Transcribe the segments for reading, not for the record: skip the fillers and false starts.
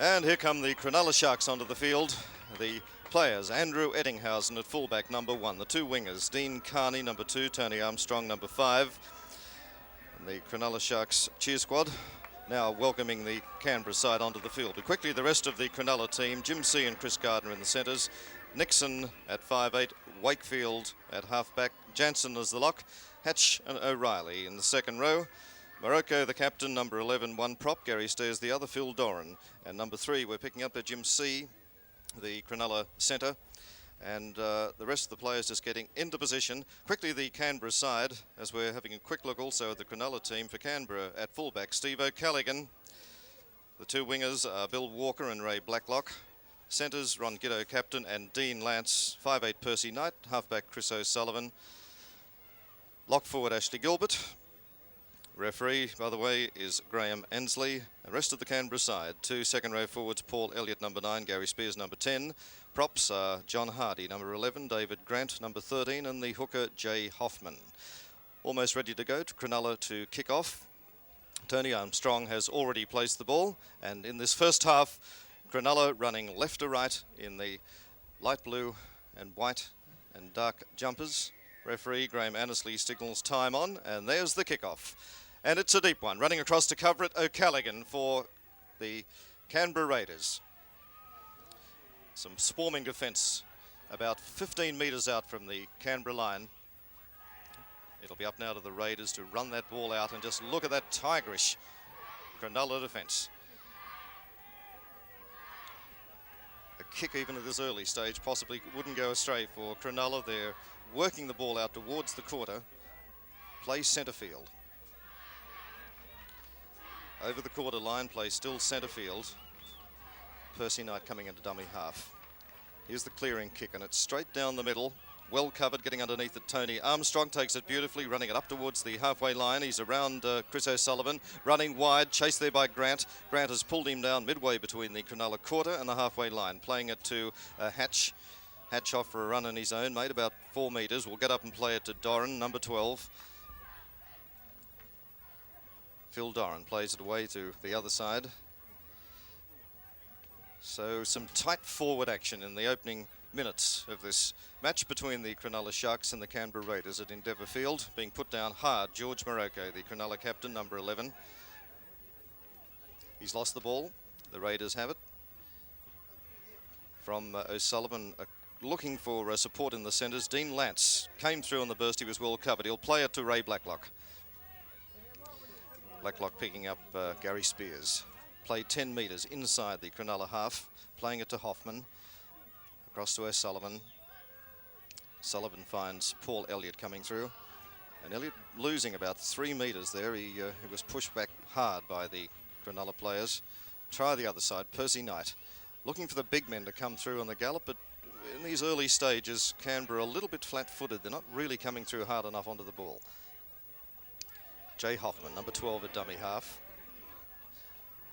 And here come the Cronulla Sharks onto the field. The players, Andrew Eddinghausen at fullback, number 1. The two wingers, Dean Carney, number 2, Tony Armstrong, number 5. And the Cronulla Sharks cheer squad now welcoming the Canberra side onto the field. But quickly, the rest of the Cronulla team, Jim C and Chris Gardner in the centres, Nixon at 5'8", Wakefield at halfback, Jansen as the lock, Hatch and O'Reilly in the second row. Morocco, the captain, number 11, one prop. Gary Stairs, the other, Phil Doran. And number 3, we're picking up there, Jim C, the Cronulla centre. And the rest of the players just getting into position. Quickly, the Canberra side, as we're having a quick look also at the Cronulla team for Canberra at fullback, Steve O'Callaghan. The two wingers are Bill Walker and Ray Blacklock. Centres, Ron Giddo, captain, and Dean Lance. 5'8", Percy Knight. Halfback, Chris O'Sullivan. Lock forward, Ashley Gilbert. Referee, by the way, is Graham Ensley. The rest of the Canberra side, 2 second row forwards, Paul Elliott, number 9, Gary Spears, number 10. Props are John Hardy, number 11, David Grant, number 13, and the hooker, Jay Hoffman. Almost ready to go to Cronulla to kick off. Tony Armstrong has already placed the ball, and in this first half, Cronulla running left to right in the light blue and white and dark jumpers. Referee Graham Annesley signals time on, and there's the kickoff. And it's a deep one, running across to cover it, O'Callaghan for the Canberra Raiders. Some swarming defence about 15 metres out from the Canberra line. It'll be up now to the Raiders to run that ball out, and just look at that tigerish Cronulla defence. A kick even at this early stage possibly wouldn't go astray for Cronulla. They're working the ball out towards the quarter. Play centre field. Over the quarter line, play still centre field. Percy Knight coming into dummy half. Here's the clearing kick, and it's straight down the middle. Well covered, getting underneath it. Tony Armstrong takes it beautifully, running it up towards the halfway line. He's around Chris O'Sullivan, running wide, chased there by Grant. Grant has pulled him down midway between the Cronulla quarter and the halfway line, playing it to Hatch. Hatch off for a run on his own, made about 4 metres. We'll get up and play it to Doran, number 12. Phil Doran plays it away to the other side. So some tight forward action in the opening minutes of this match between the Cronulla Sharks and the Canberra Raiders at Endeavour Field. Being put down hard, George Morocco, the Cronulla captain, number 11. He's lost the ball. The Raiders have it. From O'Sullivan, looking for support in the centres. Dean Lance came through on the burst. He was well covered. He'll play it to Ray Blacklock. Blacklock picking up Gary Spears. Play 10 metres inside the Cronulla half. Playing it to Hoffman. Across to O'Sullivan. Sullivan finds Paul Elliott coming through. And Elliott losing about 3 metres there. He was pushed back hard by the Cronulla players. Try the other side. Percy Knight looking for the big men to come through on the gallop, but in these early stages, Canberra a little bit flat-footed. They're not really coming through hard enough onto the ball. Jay Hoffman, number 12 at dummy half.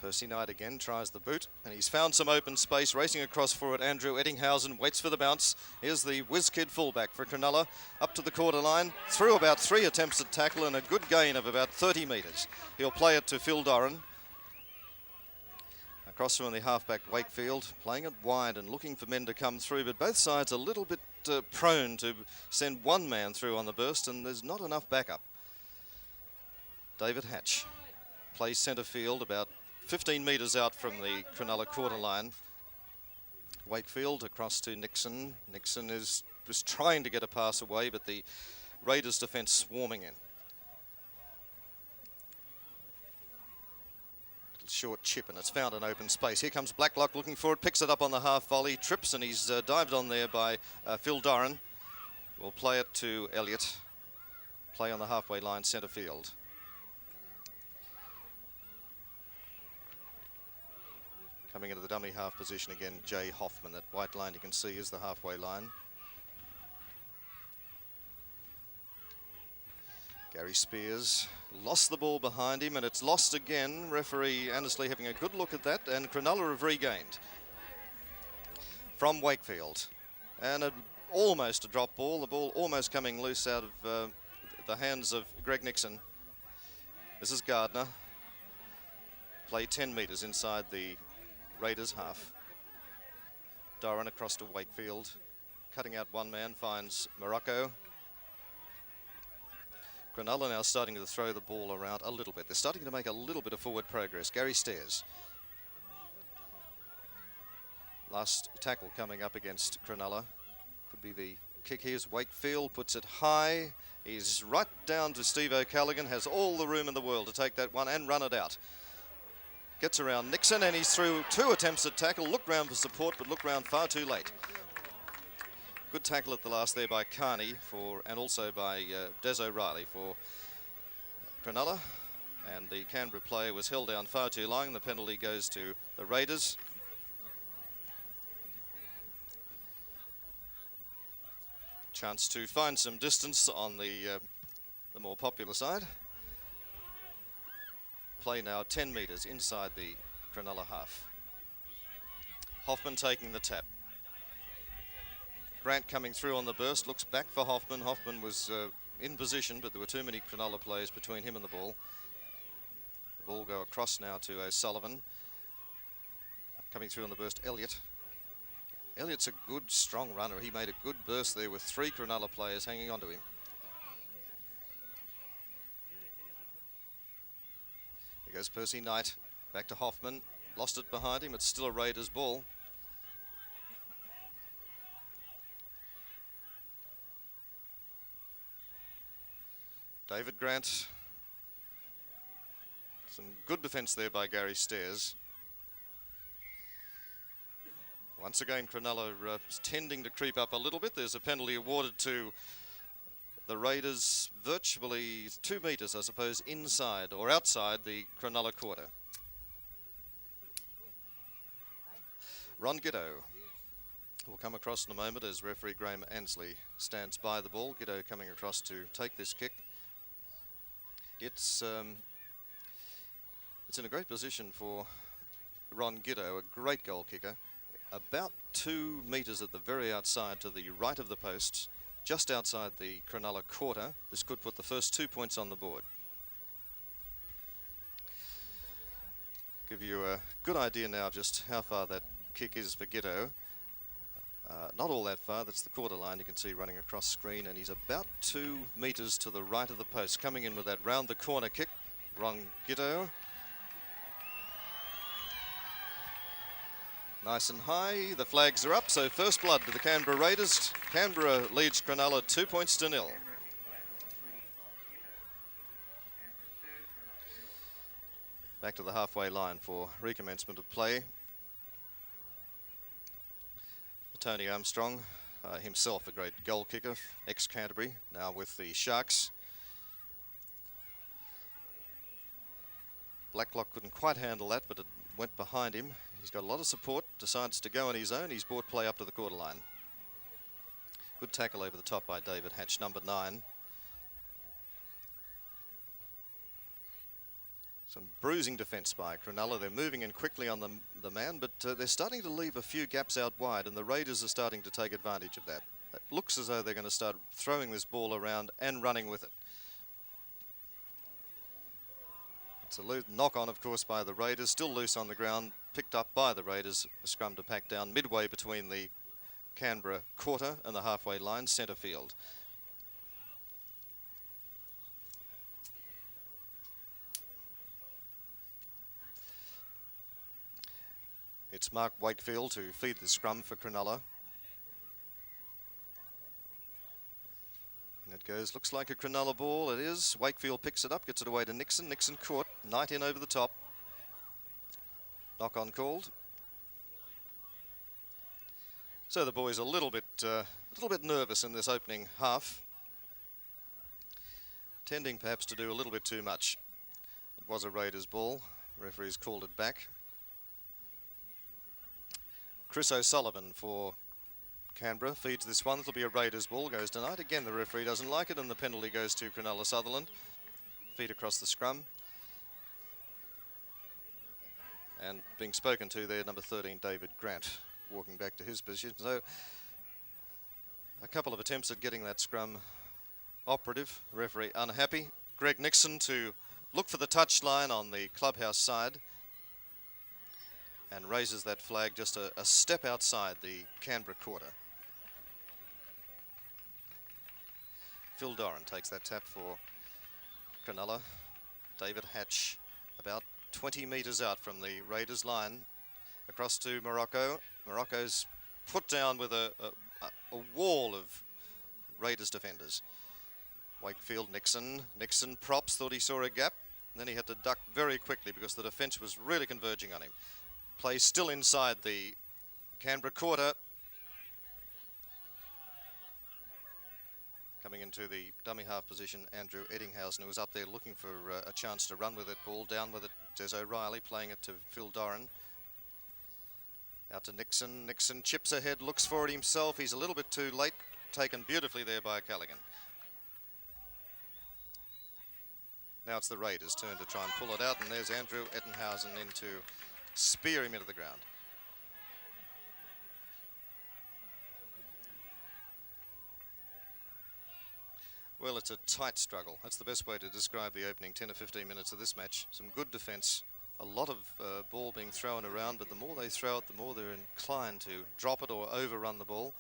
Percy Knight again tries the boot, and he's found some open space. Racing across for it, Andrew Eddinghausen waits for the bounce. Here's the whiz kid fullback for Cronulla, up to the quarter line, through about 3 attempts at tackle and a good gain of about 30 metres. He'll play it to Phil Doran. Across from the halfback Wakefield, playing it wide and looking for men to come through, but both sides a little bit prone to send one man through on the burst, and there's not enough backup. David Hatch plays centre field about 15 metres out from the Cronulla quarter line. Wakefield across to Nixon. Nixon was trying to get a pass away, but the Raiders defence swarming in. Short chip, and it's found an open space. Here comes Blacklock looking for it, picks it up on the half volley, trips, and he's dived on there by Phil Doran. We'll play it to Elliott. Play on the halfway line, centre field. Coming into the dummy half position again, Jay Hoffman. That white line you can see is the halfway line. Gary Spears lost the ball behind him, and it's lost again. Referee Annesley having a good look at that, and Cronulla have regained. From Wakefield. And almost a drop ball. The ball almost coming loose out of the hands of Greg Nixon. This is Gardner. Play 10 metres inside the Raiders half. Doran across to Wakefield. Cutting out one man, finds Morocco. Cronulla now starting to throw the ball around a little bit. They're starting to make a little bit of forward progress. Gary Stairs. Last tackle coming up against Cronulla. Could be the kick. Here's Wakefield, puts it high. He's right down to Steve O'Callaghan, has all the room in the world to take that one and run it out. Gets around Nixon and he's through 2 attempts at tackle. Looked round for support, but looked round far too late. Good tackle at the last there by Carney and also by Des O'Reilly for Cronulla. And the Canberra player was held down far too long. The penalty goes to the Raiders. Chance to find some distance on the more popular side. Play now 10 metres inside the Cronulla half. Hoffman taking the tap. Grant coming through on the burst, looks back for Hoffman. Hoffman was in position, but there were too many Cronulla players between him and the ball. The ball go across now to O'Sullivan. Coming through on the burst, Elliott. Elliott's a good, strong runner. He made a good burst there with 3 Cronulla players hanging on to him. Here goes Percy Knight. Back to Hoffman. Lost it behind him. It's still a Raiders ball. David Grant. Some good defence there by Gary Stairs. Once again, Cronulla is tending to creep up a little bit. There's a penalty awarded to the Raiders, virtually 2 metres, I suppose, inside or outside the Cronulla quarter. Ron Giddo will come across in a moment as referee Graham Ansley stands by the ball. Giddo coming across to take this kick. It's in a great position for Ron Giddo, a great goal kicker. About 2 metres at the very outside to the right of the posts, just outside the Cronulla quarter. This could put the first 2 points on the board. Give you a good idea now of just how far that kick is for Giddo. Not all that far, that's the quarter line you can see running across screen, and he's about 2 metres to the right of the post. Coming in with that round the corner kick, Ron Giddo. Nice and high, the flags are up, so first blood to the Canberra Raiders. Canberra leads Cronulla 2 points to 0. Back to the halfway line for recommencement of play. Tony Armstrong, himself a great goal kicker, ex-Canterbury, now with the Sharks. Blacklock couldn't quite handle that, but it went behind him. He's got a lot of support, decides to go on his own. He's brought play up to the quarter line. Good tackle over the top by David Hatch, number 9. Some bruising defence by Cronulla. They're moving in quickly on the man, but they're starting to leave a few gaps out wide, and the Raiders are starting to take advantage of that. It looks as though they're going to start throwing this ball around and running with it. It's a knock-on, of course, by the Raiders. Still loose on the ground, picked up by the Raiders. A scrum to pack down midway between the Canberra quarter and the halfway line, centre field. It's Mark Wakefield to feed the scrum for Cronulla. And it goes, looks like a Cronulla ball. It is. Wakefield picks it up, gets it away to Nixon. Nixon caught. Knight in over the top. Knock on called. So the boys are a little bit nervous in this opening half. Tending perhaps to do a little bit too much. It was a Raiders ball. Referees called it back. Chris O'Sullivan for Canberra feeds this one. It'll be a Raiders ball. Goes denied. Again, the referee doesn't like it, and the penalty goes to Cronulla Sutherland. Feed across the scrum. And being spoken to there, number 13, David Grant, walking back to his position. So a couple of attempts at getting that scrum operative. Referee unhappy. Greg Nixon to look for the touchline on the clubhouse side. and raises that flag just a step outside the Canberra quarter. Phil Doran takes that tap for Cronulla. David Hatch about 20 metres out from the Raiders line. Across to Morocco. Morocco's put down with a wall of Raiders defenders. Wakefield, Nixon props, thought he saw a gap. And then he had to duck very quickly because the defence was really converging on him. Play still inside the Canberra quarter. Coming into the dummy half position, Andrew Eddinghausen, who was up there looking for a chance to run with that ball. Down with it, Des O'Reilly playing it to Phil Doran. Out to Nixon. Nixon chips ahead, looks for it himself. He's a little bit too late. Taken beautifully there by O'Callaghan. Now it's the Raiders' turn to try and pull it out, and there's Andrew Eddinghausen in to spear him into the ground. Well, it's a tight struggle. That's the best way to describe the opening 10 or 15 minutes of this match. Some good defence, a lot of ball being thrown around, but the more they throw it, the more they're inclined to drop it or overrun the ball.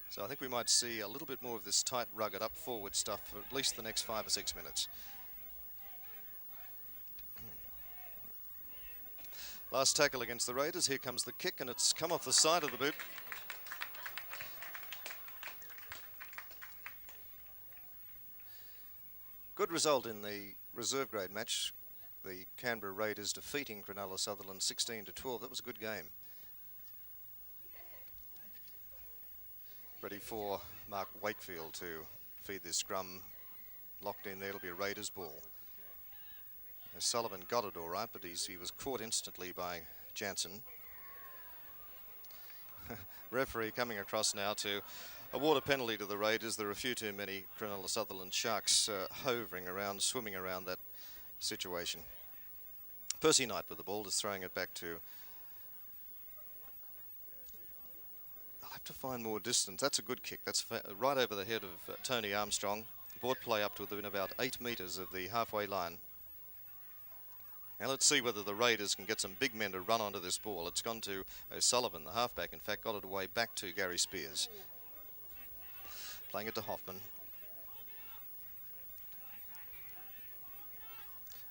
So I think we might see a little bit more of this tight, rugged, up forward stuff for at least the next 5 or 6 minutes. Last tackle against the Raiders. Here comes the kick, and it's come off the side of the boot. Good result in the reserve grade match. The Canberra Raiders defeating Cronulla Sutherland 16-12. That was a good game. Ready for Mark Wakefield to feed this scrum. Locked in there, it'll be a Raiders ball. Sullivan got it all right, but he was caught instantly by Jansen. Referee coming across now to award a penalty to the Raiders. There are a few too many Cronulla Sutherland Sharks hovering around, swimming around that situation. Percy Knight with the ball, just throwing it back to... I'll have to find more distance. That's a good kick. That's right over the head of Tony Armstrong. Board play up to within about 8 metres of the halfway line. Now let's see whether the Raiders can get some big men to run onto this ball. It's gone to O'Sullivan, the halfback. In fact, got it away back to Gary Spears. Playing it to Hoffman.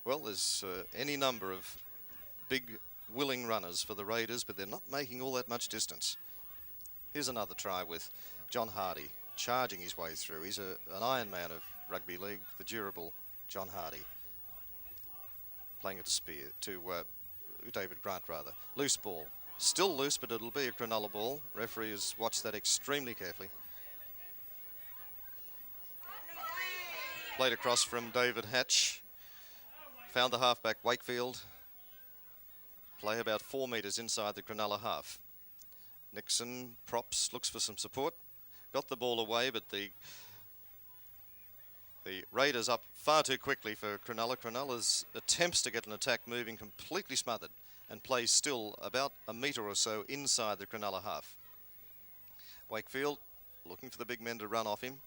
Well, there's any number of big, willing runners for the Raiders, but they're not making all that much distance. Here's another try with John Hardy charging his way through. He's an Iron Man of rugby league, the durable John Hardy. Playing it to David Grant, rather. Loose ball. Still loose, but it'll be a Cronulla ball. Referee has watched that extremely carefully. Played across from David Hatch. Found the halfback, Wakefield. Play about 4 metres inside the Cronulla half. Nixon props, looks for some support. Got the ball away, but the Raiders up far too quickly for Cronulla. Cronulla's attempts to get an attack moving completely smothered and plays still about a metre or so inside the Cronulla half. Wakefield looking for the big men to run off him.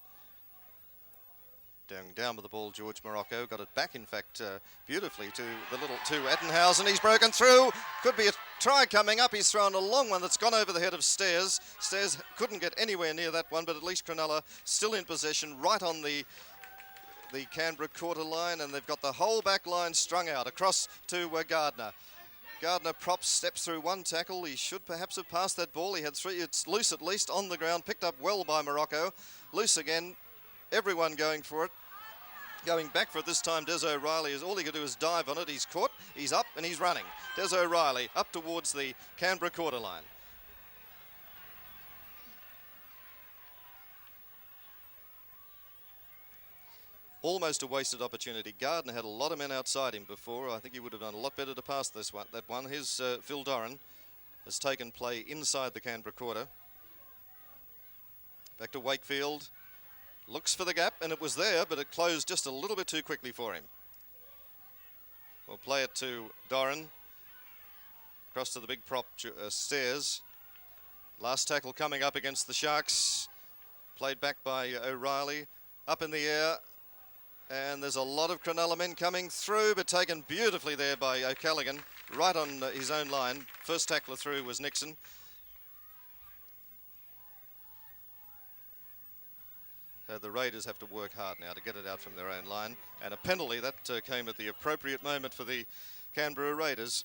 Down with the ball, George Morocco. Got it back, in fact, beautifully to Eddinghausen. He's broken through. Could be a try coming up. He's thrown a long one that's gone over the head of Stairs. Stairs couldn't get anywhere near that one, but at least Cronulla still in possession right on the Canberra quarter line, and they've got the whole back line strung out across to Gardner. Gardner props, steps through one tackle. He should perhaps have passed that ball. He had 3. It's loose at least on the ground, picked up well by Morocco. Loose again. Everyone going for it. Going back for it this time, Des O'Reilly, is all he could do is dive on it. He's caught, he's up, and he's running. Des O'Reilly up towards the Canberra quarter line. Almost a wasted opportunity. Gardner had a lot of men outside him before. I think he would have done a lot better to pass that one. His Phil Doran has taken play inside the Canberra quarter. Back to Wakefield. Looks for the gap, and it was there, but it closed just a little bit too quickly for him. We'll play it to Doran. Across to the big prop, Stairs. Last tackle coming up against the Sharks. Played back by O'Reilly. Up in the air. And there's a lot of Cronulla men coming through, but taken beautifully there by O'Callaghan. right on his own line. First tackler through was Nixon. So the Raiders have to work hard now to get it out from their own line. And a penalty that came at the appropriate moment for the Canberra Raiders.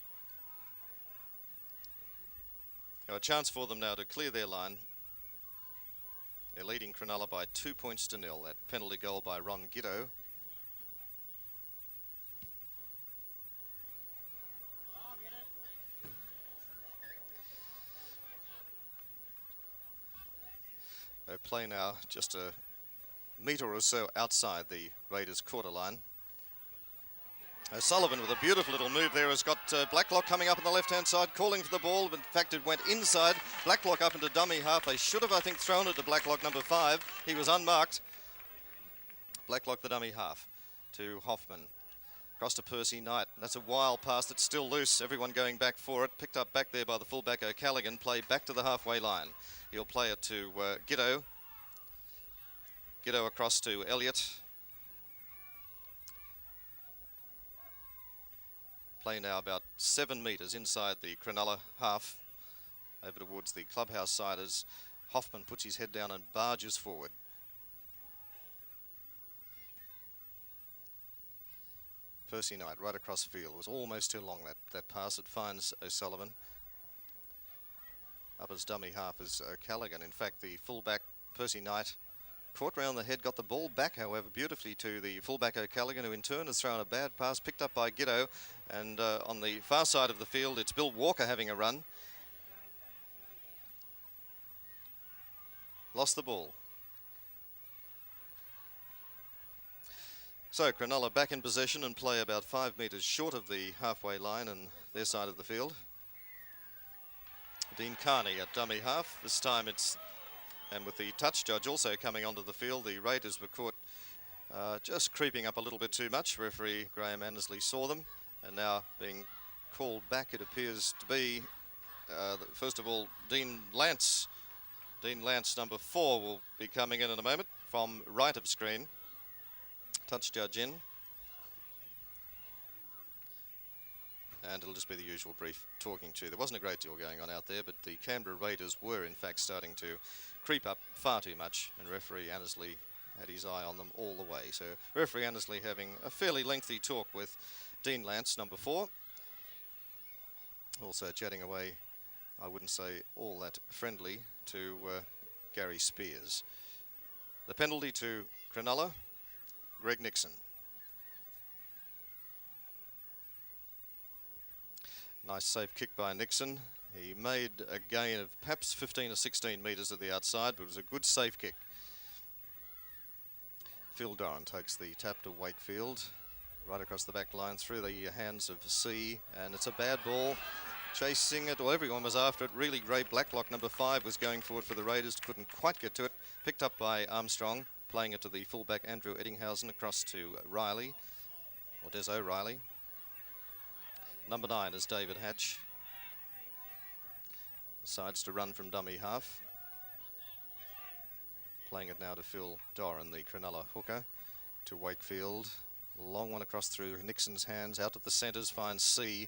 So a chance for them now to clear their line. They're leading Cronulla by 2 points to 0. That penalty goal by Ron Giddo. They play now just a metre or so outside the Raiders' quarter line. Sullivan with a beautiful little move there has got Blacklock coming up on the left-hand side, calling for the ball, but in fact it went inside. Blacklock up into dummy half. They should have, I think, thrown it to Blacklock number 5. He was unmarked. Blacklock the dummy half to Hoffman. Across to Percy Knight. That's a wild pass that's still loose. Everyone going back for it. Picked up back there by the fullback O'Callaghan. Played back to the halfway line. He'll play it to Giddo. Giddo across to Elliott. Play now about 7 metres inside the Cronulla half, over towards the clubhouse side as Hoffman puts his head down and barges forward. Percy Knight right across the field. It was almost too long, that pass. It finds O'Sullivan. Up as dummy half is O'Callaghan. In fact, the fullback Percy Knight caught round the head, got the ball back, however, beautifully to the fullback O'Callaghan, who in turn has thrown a bad pass, picked up by Giddo. And on the far side of the field, it's Bill Walker having a run. Lost the ball. So Cronulla back in possession and play about 5 metres short of the halfway line and their side of the field. Dean Carney at dummy half. This time it's... And with the touch judge also coming onto the field, the Raiders were caught just creeping up a little bit too much. Referee Graham Annesley saw them, and now being called back, it appears to be, first of all, Dean Lance. Dean Lance, number 4, will be coming in a moment from right of screen. Touch judge in. And it'll just be the usual brief talking to. There wasn't a great deal going on out there, but the Canberra Raiders were in fact starting to creep up far too much, and referee Annesley had his eye on them all the way. So referee Annesley having a fairly lengthy talk with Dean Lance, number 4. Also chatting away, I wouldn't say all that friendly, to Gary Spears. The penalty to Cronulla, Greg Nixon. Nice safe kick by Nixon. He made a gain of perhaps 15 or 16 metres at the outside, but it was a good safe kick. Phil Doran takes the tap to Wakefield, right across the back line through the hands of C, and it's a bad ball. Chasing it, or everyone was after it. Really great. Blacklock, number 5, was going forward for the Raiders, couldn't quite get to it. Picked up by Armstrong, playing it to the fullback Andrew Eddinghausen across to Riley, or Des O'Reilly. Number 9 is David Hatch. Decides to run from dummy half. Playing it now to Phil Doran, the Cronulla hooker, to Wakefield. Long one across through Nixon's hands, out to the centres, finds C.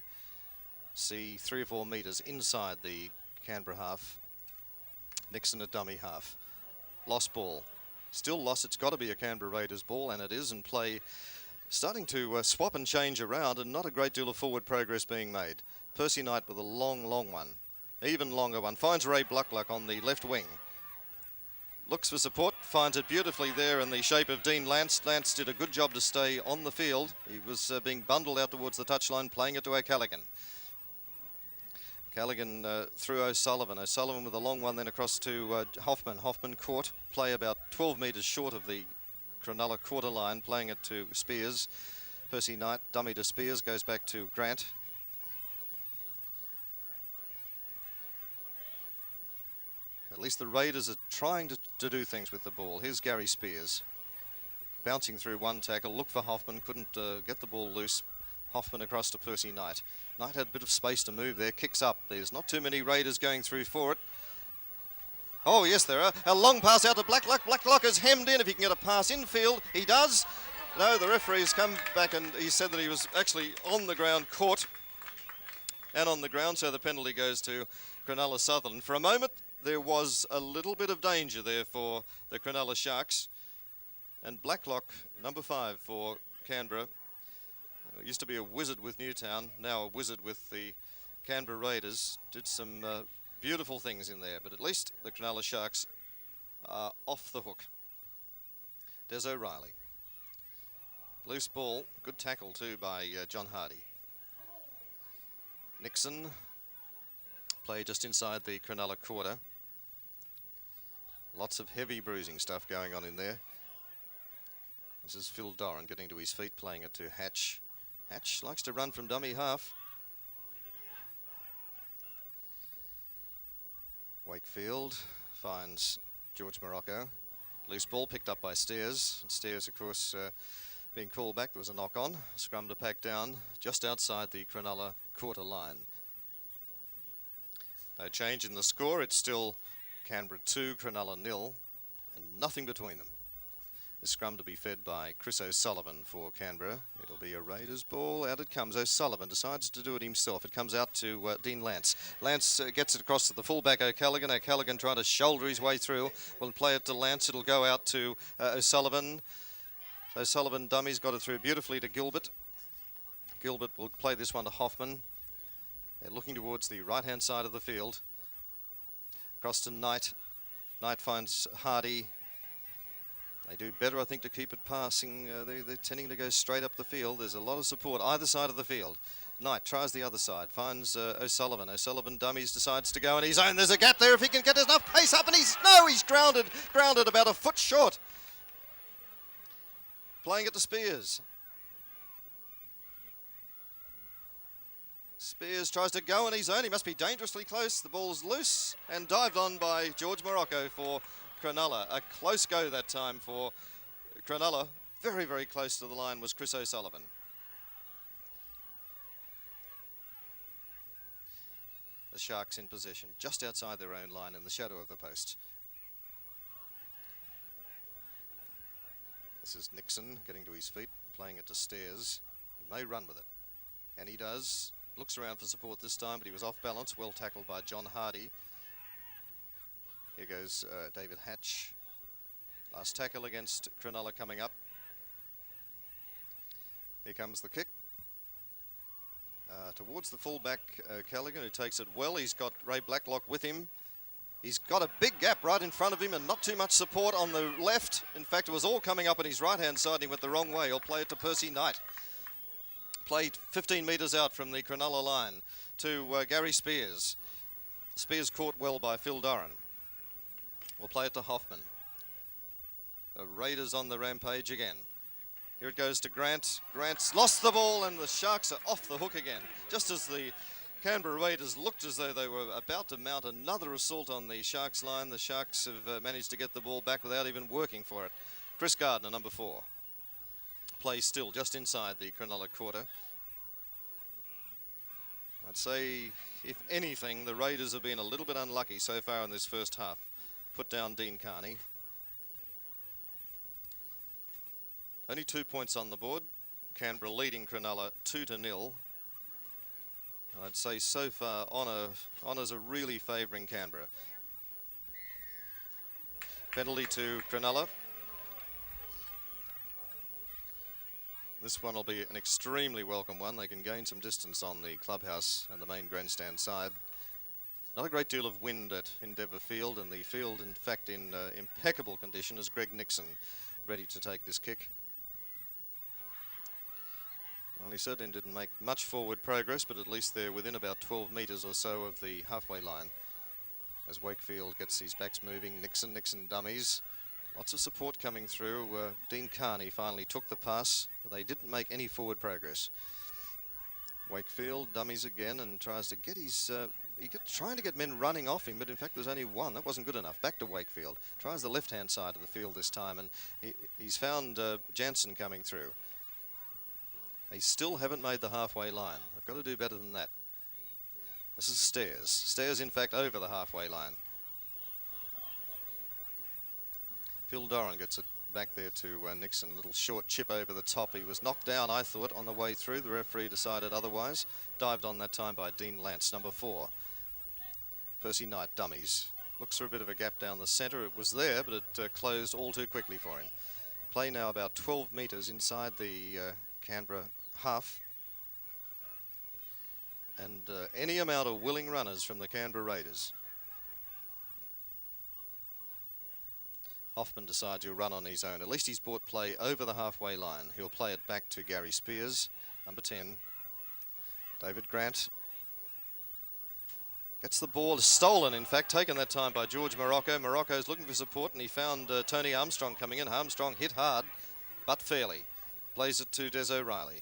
C 3 or 4 metres inside the Canberra half. Nixon at dummy half. Lost ball. Still lost. It's got to be a Canberra Raiders ball, and it is, and play starting to swap and change around, and not a great deal of forward progress being made. Percy Knight with a long one. Even longer one. Finds Ray Blacklock on the left wing. Looks for support. Finds it beautifully there in the shape of Dean Lance. Lance did a good job to stay on the field. He was being bundled out towards the touchline, playing it to O'Callaghan. Callaghan through O'Sullivan. O'Sullivan with a long one then across to Hoffman. Hoffman caught. Play about 12 metres short of the Cronulla quarter line, playing it to Spears. Percy Knight, dummy to Spears, goes back to Grant. At least the Raiders are trying to do things with the ball. Here's Gary Spears. Bouncing through one tackle, look for Hoffman, couldn't get the ball loose. Hoffman across to Percy Knight. Knight had a bit of space to move there, kicks up. There's not too many Raiders going through for it. Oh, yes, there are. A long pass out to Blacklock. Blacklock is hemmed in. If he can get a pass infield, he does. No, the referee's come back and he said that he was actually on the ground caught. and on the ground, so the penalty goes to Cronulla Sutherland. For a moment, there was a little bit of danger there for the Cronulla Sharks. And Blacklock, number 5 for Canberra, used to be a wizard with Newtown, now a wizard with the Canberra Raiders, did some beautiful things in there, but at least the Cronulla Sharks are off the hook. Des O'Reilly. Loose ball, good tackle too by John Hardy. Nixon, play just inside the Cronulla quarter. Lots of heavy bruising stuff going on in there. This is Phil Doran getting to his feet, playing it to Hatch. Hatch likes to run from dummy half. Wakefield finds George Morocco. Loose ball picked up by Stairs. And Stairs, of course, being called back. There was a knock on. Scrum to pack down just outside the Cronulla quarter line. No change in the score. It's still Canberra 2, Cronulla 0, and nothing between them. The scrum to be fed by Chris O'Sullivan for Canberra. It'll be a Raiders ball. Out it comes. O'Sullivan decides to do it himself. It comes out to Dean Lance. Lance gets it across to the fullback O'Callaghan. O'Callaghan trying to shoulder his way through. Will play it to Lance. It'll go out to O'Sullivan. O'Sullivan dummies got it through beautifully to Gilbert. Gilbert will play this one to Hoffman. They're looking towards the right-hand side of the field. Across to Knight. Knight finds Hardy. They do better, I think, to keep it passing. They're tending to go straight up the field. There's a lot of support either side of the field. Knight tries the other side, finds O'Sullivan. O'Sullivan dummies, decides to go in his own. There's a gap there if he can get enough pace up, and he's grounded about a foot short. Playing it to Spears. Spears tries to go in his own. He must be dangerously close. The ball's loose and dived on by George Morocco for Cronulla. A close go that time for Cronulla. Very, very close to the line was Chris O'Sullivan. The Sharks in possession, just outside their own line in the shadow of the post. This is Nixon getting to his feet, playing it to Stairs. He may run with it, and he does. Looks around for support this time, but he was off balance. Well tackled by John Hardy. Here goes David Hatch. Last tackle against Cronulla coming up. Here comes the kick. Towards the fullback, Callaghan, who takes it well. He's got Ray Blacklock with him. He's got a big gap right in front of him and not too much support on the left. In fact, it was all coming up on his right-hand side and he went the wrong way. He'll play it to Percy Knight. Played 15 metres out from the Cronulla line to Gary Spears. Spears caught well by Phil Doran. We'll play it to Hoffman. The Raiders on the rampage again. Here it goes to Grant. Grant's lost the ball and the Sharks are off the hook again. Just as the Canberra Raiders looked as though they were about to mount another assault on the Sharks line, the Sharks have managed to get the ball back without even working for it. Chris Gardner, number 4. Plays still just inside the Cronulla quarter. I'd say, if anything, the Raiders have been a little bit unlucky so far in this first half. Put down Dean Carney. Only 2 points on the board. Canberra leading Cronulla 2-0. I'd say so far honours are really favouring Canberra. Penalty to Cronulla. This one will be an extremely welcome one. They can gain some distance on the clubhouse and the main grandstand side. Not a great deal of wind at Endeavour Field, and the field, in fact, in impeccable condition as Greg Nixon ready to take this kick. Well, he certainly didn't make much forward progress, but at least they're within about 12 metres or so of the halfway line. As Wakefield gets his backs moving, Nixon dummies. Lots of support coming through. Dean Carney finally took the pass, but they didn't make any forward progress. Wakefield dummies again and tries to get his... trying to get men running off him, but in fact there's only one. That wasn't good enough. Back to Wakefield. Tries the left-hand side of the field this time, and he's found Jansen coming through. They still haven't made the halfway line. They've got to do better than that. This is Stairs. Stairs, in fact, over the halfway line. Phil Doran gets it back there to Nixon. Little short chip over the top. He was knocked down, I thought, on the way through. The referee decided otherwise. Dived on that time by Dean Lance, number 4. Percy Knight, dummies. Looks for a bit of a gap down the centre. It was there, but it closed all too quickly for him. Play now about 12 metres inside the Canberra half. And any amount of willing runners from the Canberra Raiders. Hoffman decides he'll run on his own. At least he's brought play over the halfway line. He'll play it back to Gary Spears, number 10. David Grant gets the ball, stolen in fact, taken that time by George Morocco. Morocco's looking for support and he found Tony Armstrong coming in. Armstrong hit hard, but fairly. Plays it to Des O'Reilly.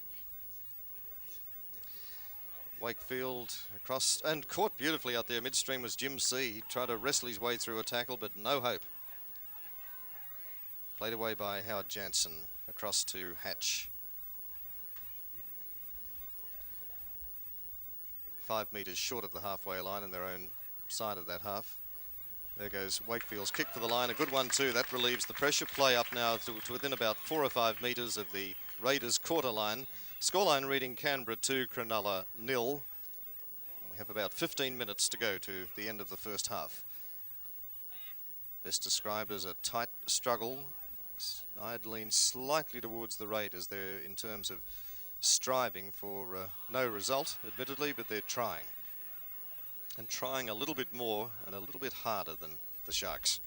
Wakefield across and caught beautifully out there. Midstream was Jim C. He tried to wrestle his way through a tackle, but no hope. Played away by Howard Jansen across to Hatch. 5 metres short of the halfway line in their own side of that half. There goes Wakefield's kick for the line. A good one too. That relieves the pressure. Play up now to within about 4 or 5 metres of the Raiders' quarter line. Scoreline reading Canberra 2, Cronulla 0. We have about 15 minutes to go to the end of the first half. Best described as a tight struggle. I'd lean slightly towards the Raiders there in terms of striving for no result, admittedly, but they're trying. And trying a little bit more and a little bit harder than the Sharks.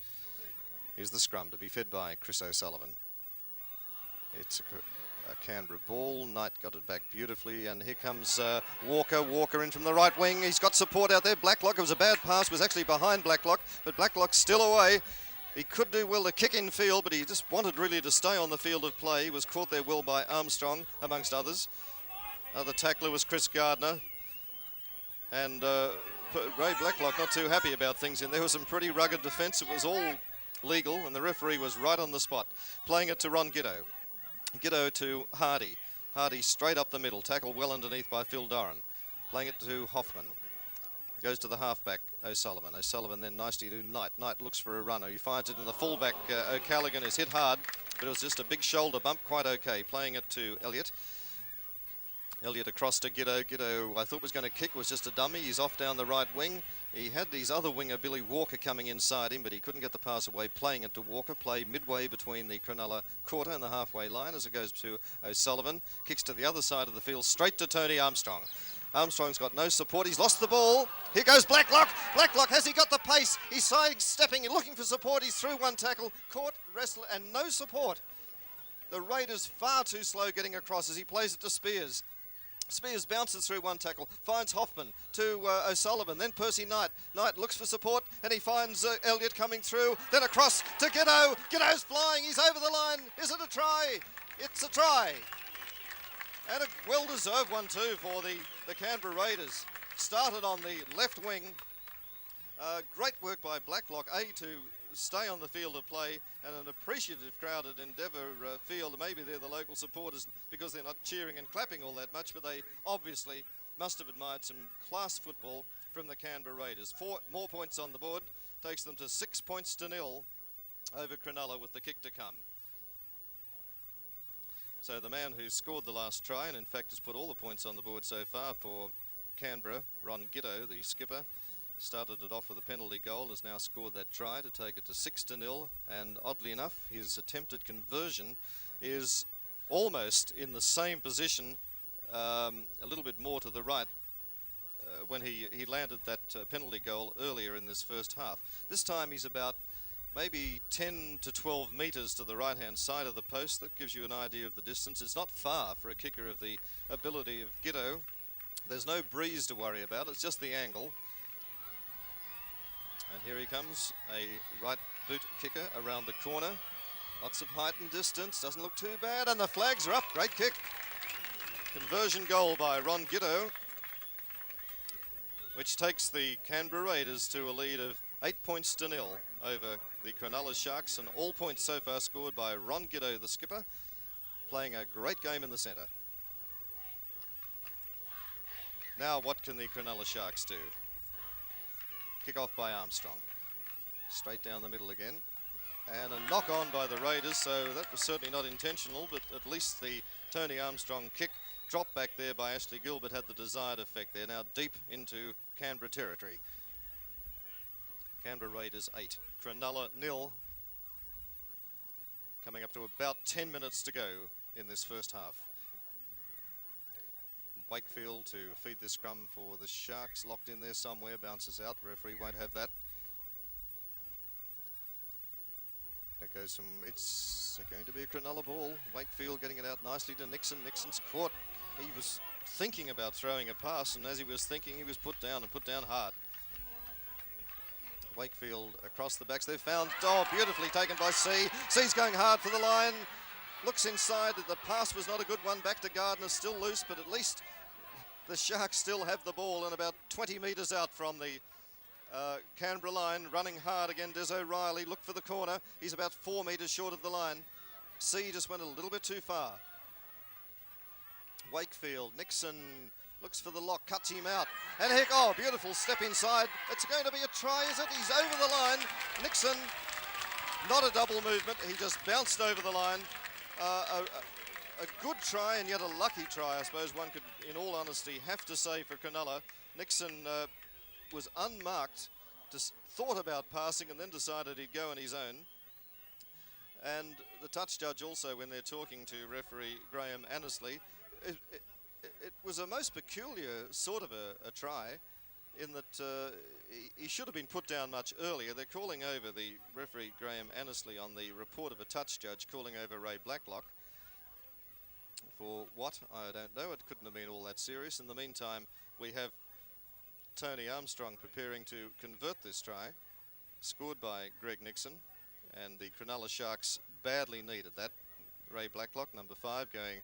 Here's the scrum to be fed by Chris O'Sullivan. It's a Canberra ball. Knight got it back beautifully, and here comes Walker. Walker in from the right wing. He's got support out there. Blacklock, it was a bad pass, was actually behind Blacklock, but Blacklock's still away. He could do well to kick in field, but he just wanted really to stay on the field of play. He was caught there well by Armstrong, amongst others. The tackler was Chris Gardner. And Ray Blacklock not too happy about things in there. Was some pretty rugged defence. It was all legal, and the referee was right on the spot. Playing it to Ron Giddo. Giddo to Hardy. Hardy straight up the middle. Tackled well underneath by Phil Doran. Playing it to Hoffman. Goes to the halfback, O'Sullivan. O'Sullivan then nicely to Knight. Knight looks for a runner. He finds it in the fullback. O'Callaghan is hit hard, but it was just a big shoulder bump. Quite okay. Playing it to Elliott. Elliott across to Giddo. Giddo, I thought was going to kick, was just a dummy. He's off down the right wing. He had his other winger, Billy Walker, coming inside him, but he couldn't get the pass away. Playing it to Walker. Play midway between the Cronulla quarter and the halfway line as it goes to O'Sullivan. Kicks to the other side of the field, straight to Tony Armstrong. Armstrong's got no support. He's lost the ball. Here goes Blacklock. Blacklock, has he got the pace? He's sidestepping and looking for support. He's through one tackle. Caught, wrestle, and no support. The Raiders far too slow getting across as he plays it to Spears. Spears bounces through one tackle, finds Hoffman to O'Sullivan, then Percy Knight. Knight looks for support, and he finds Elliott coming through, then across to Giddo. Giddo's flying, he's over the line. Is it a try? It's a try. And a well-deserved one too for the Canberra Raiders. Started on the left wing. Great work by Blacklock, to stay on the field of play, and an appreciative crowd at Endeavour Field. Maybe they're the local supporters because they're not cheering and clapping all that much, but they obviously must have admired some class football from the Canberra Raiders. 4 more points on the board, takes them to 6 points to 0 over Cronulla with the kick to come. So the man who scored the last try, and in fact has put all the points on the board so far for Canberra, Ron Giddo, the skipper, started it off with a penalty goal, has now scored that try to take it to 6-0, and oddly enough, his attempted conversion is almost in the same position, a little bit more to the right, when he landed that penalty goal earlier in this first half. This time he's about maybe 10 to 12 metres to the right-hand side of the post. That gives you an idea of the distance. It's not far for a kicker of the ability of Giddo. There's no breeze to worry about, it's just the angle. And here he comes, a right boot kicker around the corner. Lots of height and distance, doesn't look too bad, and the flags are up. Great kick. Conversion goal by Ron Giddo, which takes the Canberra Raiders to a lead of 8 points to 0 over the Cronulla Sharks, and all points so far scored by Ron Giddo, the skipper, playing a great game in the centre. Now what can the Cronulla Sharks do? Kick off by Armstrong. Straight down the middle again. And a knock on by the Raiders, so that was certainly not intentional, but at least the Tony Armstrong kick dropped back there by Ashley Gilbert had the desired effect. They're now deep into Canberra territory. Canberra Raiders 8, Cronulla 0. Coming up to about 10 minutes to go in this first half. Wakefield to feed the scrum for the Sharks, locked in there somewhere, bounces out, referee won't have that. It goes from, it's going to be a Cronulla ball. Wakefield getting it out nicely to Nixon. Nixon's caught. He was thinking about throwing a pass, and as he was thinking, he was put down and put down hard. Wakefield across the backs. They've found, oh, beautifully taken by C. C's going hard for the line. Looks inside. The pass was not a good one. Back to Gardner, still loose, but at least the Sharks still have the ball and about 20 metres out from the Canberra line. Running hard again, Des O'Reilly. Look for the corner. He's about 4 metres short of the line. C just went a little bit too far. Wakefield, Nixon looks for the lock, cuts him out. And heck, oh, beautiful step inside. It's going to be a try, is it? He's over the line. Nixon, not a double movement. He just bounced over the line. A good try and yet a lucky try, I suppose one could, in all honesty, have to say for Cronulla. Nixon was unmarked, just thought about passing and then decided he'd go on his own. And the touch judge also, when they're talking to referee Graham Annesley, it was a most peculiar sort of a try in that he should have been put down much earlier. They're calling over, the referee Graham Annesley on the report of a touch judge calling over Ray Blacklock. For what? I don't know. It couldn't have been all that serious. In the meantime, we have Tony Armstrong preparing to convert this try, scored by Greg Nixon, and the Cronulla Sharks badly needed that. Ray Blacklock, number 5, going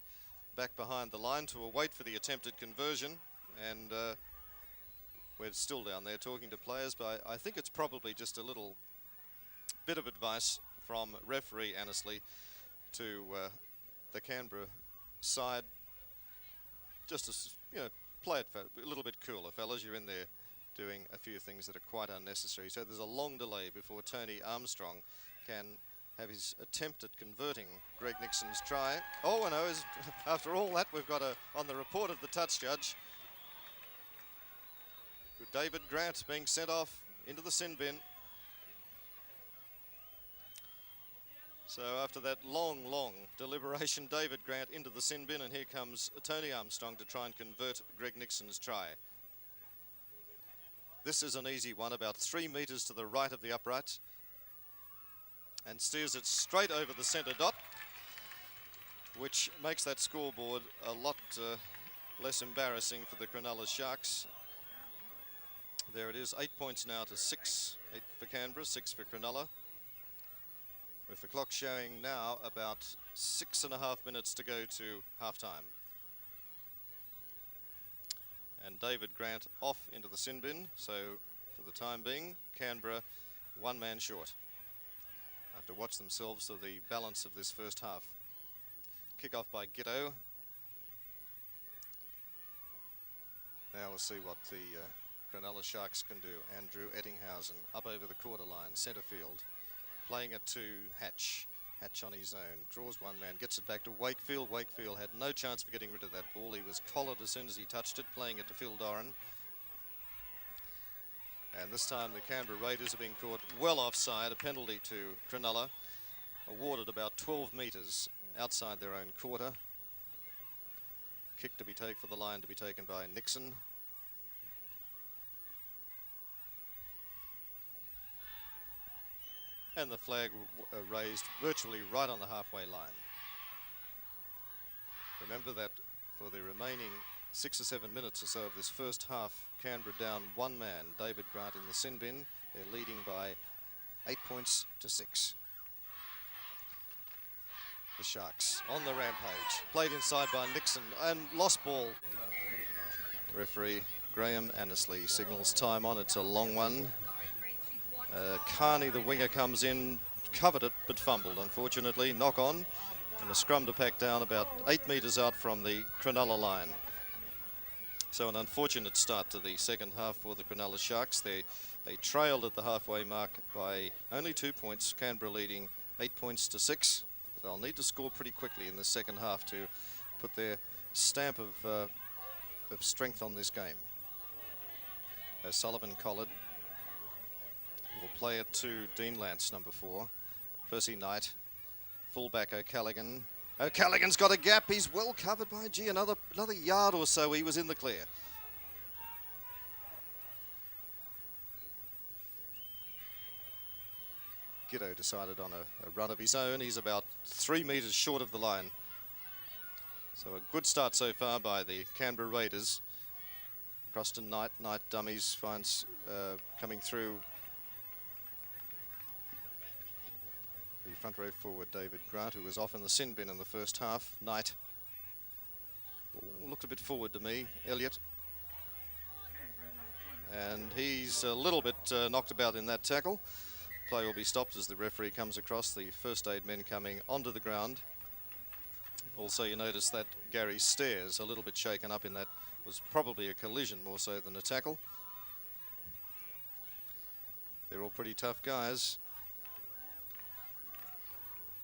back behind the line to await for the attempted conversion, and we're still down there talking to players, but I think it's probably just a little bit of advice from referee Annesley to the Canberra side, just to, play it a little bit cooler, fellas. You're in there doing a few things that are quite unnecessary. So there's a long delay before Tony Armstrong can have his attempt at converting Greg Nixon's try. Oh, no, after all that, we've got on the report of the touch judge, David Grant being sent off into the sin bin. So after that long deliberation, David Grant into the sin bin, and here comes Tony Armstrong to try and convert Greg Nixon's try. This is an easy one, about 3 metres to the right of the upright, and steers it straight over the centre dot, which makes that scoreboard a lot less embarrassing for the Cronulla Sharks. There it is, 8 points now to 6. 8 for Canberra, 6 for Cronulla. With the clock showing now about 6.5 minutes to go to half-time. And David Grant off into the sin bin, so for the time being, Canberra 1 man short. Have to watch themselves for the balance of this first half. Kick-off by Giteau. Now we'll see what the Cronulla Sharks can do. Andrew Ettinghausen up over the quarter line, centre field. Playing it to Hatch. Hatch on his own. Draws 1 man. Gets it back to Wakefield. Wakefield had no chance of getting rid of that ball. He was collared as soon as he touched it. Playing it to Phil Doran. And this time the Canberra Raiders have been caught well offside. A penalty to Cronulla. Awarded about 12 metres outside their own quarter. Kick to be taken for the line to be taken by Nixon. And the flag raised virtually right on the halfway line. Remember that for the remaining 6 or 7 minutes or so of this first half, Canberra down 1 man, David Grant in the sin bin. They're leading by 8 points to 6. The Sharks on the rampage. Played inside by Nixon and lost ball. Referee Graham Annesley signals time on. It's a long one. Carney, the winger, comes in, covered it, but fumbled, unfortunately. Knock on, and a scrum to pack down about 8 metres out from the Cronulla line. So an unfortunate start to the second half for the Cronulla Sharks. They're They trailed at the halfway mark by only 2 points, Canberra leading 8 points to 6. They'll need to score pretty quickly in the second half to put their stamp of strength on this game. O'Sullivan Collard will play it to Dean Lance, number 4. Percy Knight, fullback O'Callaghan. O'Callaghan's got a gap. He's well covered by another yard or so. He was in the clear. Giddo decided on a run of his own. He's about 3 metres short of the line. So a good start so far by the Canberra Raiders. Croston Knight dummies, finds coming through the front row forward, David Grant, who was off in the sin bin in the first half. Knight looked a bit forward to me. Elliott. And he's a little bit knocked about in that tackle. Play will be stopped as the referee comes across. The first aid men coming onto the ground. Also, you notice that Gary Stairs a little bit shaken up in that. Was probably a collision more so than a tackle. They're all pretty tough guys.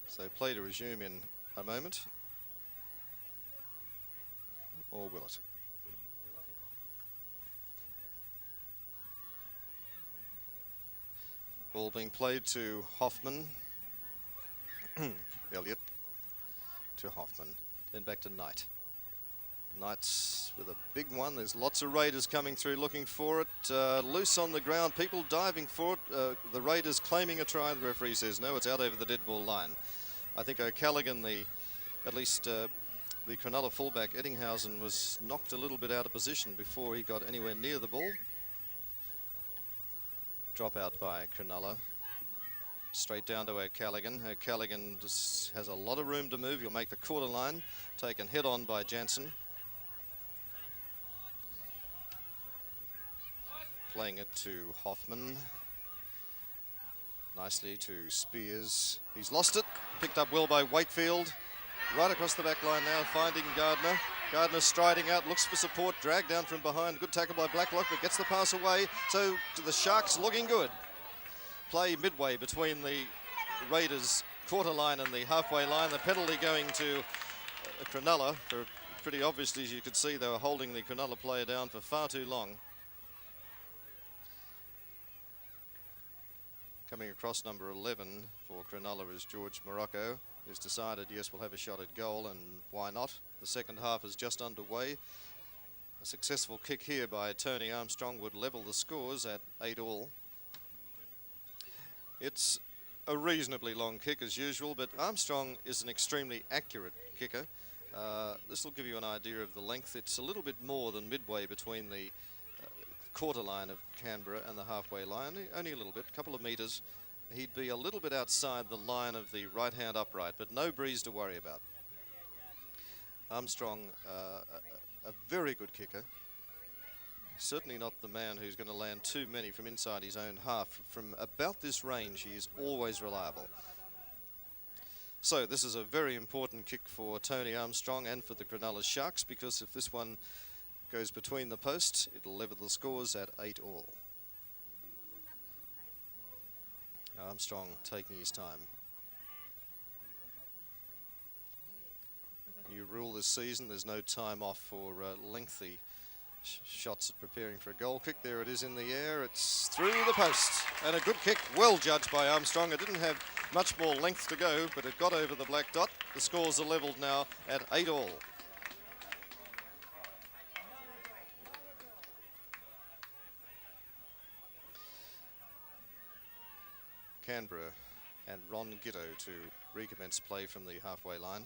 So play to resume in a moment. Or will it? Ball being played to Hoffman. Elliott to Hoffman. Then back to Knight. Knight's with a big one. There's lots of Raiders coming through looking for it. Loose on the ground. People diving for it. The Raiders claiming a try. The referee says no, it's out over the dead ball line. I think O'Callaghan, the Cronulla fullback, Eddinghausen, was knocked a little bit out of position before he got anywhere near the ball. Drop out by Cronulla. Straight down to O'Callaghan. O'Callaghan just has a lot of room to move. He'll make the quarter line. Taken head on by Jansen. Playing it to Hoffman. Nicely to Spears. He's lost it. Picked up well by Wakefield. Right across the back line now, finding Gardner. Gardner striding out, looks for support, dragged down from behind. Good tackle by Blacklock, but gets the pass away. So the Sharks looking good. Play midway between the Raiders quarter line and the halfway line. The penalty going to Cronulla. For pretty obviously, as you could see, they were holding the Cronulla player down for far too long. Coming across number 11 for Cronulla is George Morocco, who's decided, yes, we'll have a shot at goal, and why not? The second half is just underway. A successful kick here by Tony Armstrong would level the scores at 8-all. It's a reasonably long kick as usual, but Armstrong is an extremely accurate kicker. This will give you an idea of the length. It's a little bit more than midway between the quarter line of Canberra and the halfway line, only a little bit, a couple of metres. He'd be a little bit outside the line of the right-hand upright, but no breeze to worry about. Armstrong, a very good kicker. Certainly not the man who's going to land too many from inside his own half. From about this range, he is always reliable. So this is a very important kick for Tony Armstrong and for the Cronulla Sharks, because if this one goes between the posts, it'll level the scores at 8-all. Armstrong taking his time. New rule this season, there's no time off for lengthy shots at preparing for a goal kick. There it is in the air. It's through the post. And a good kick, well judged by Armstrong. It didn't have much more length to go, but it got over the black dot. The scores are levelled now at 8-all. Canberra and Ron Giddo to recommence play from the halfway line.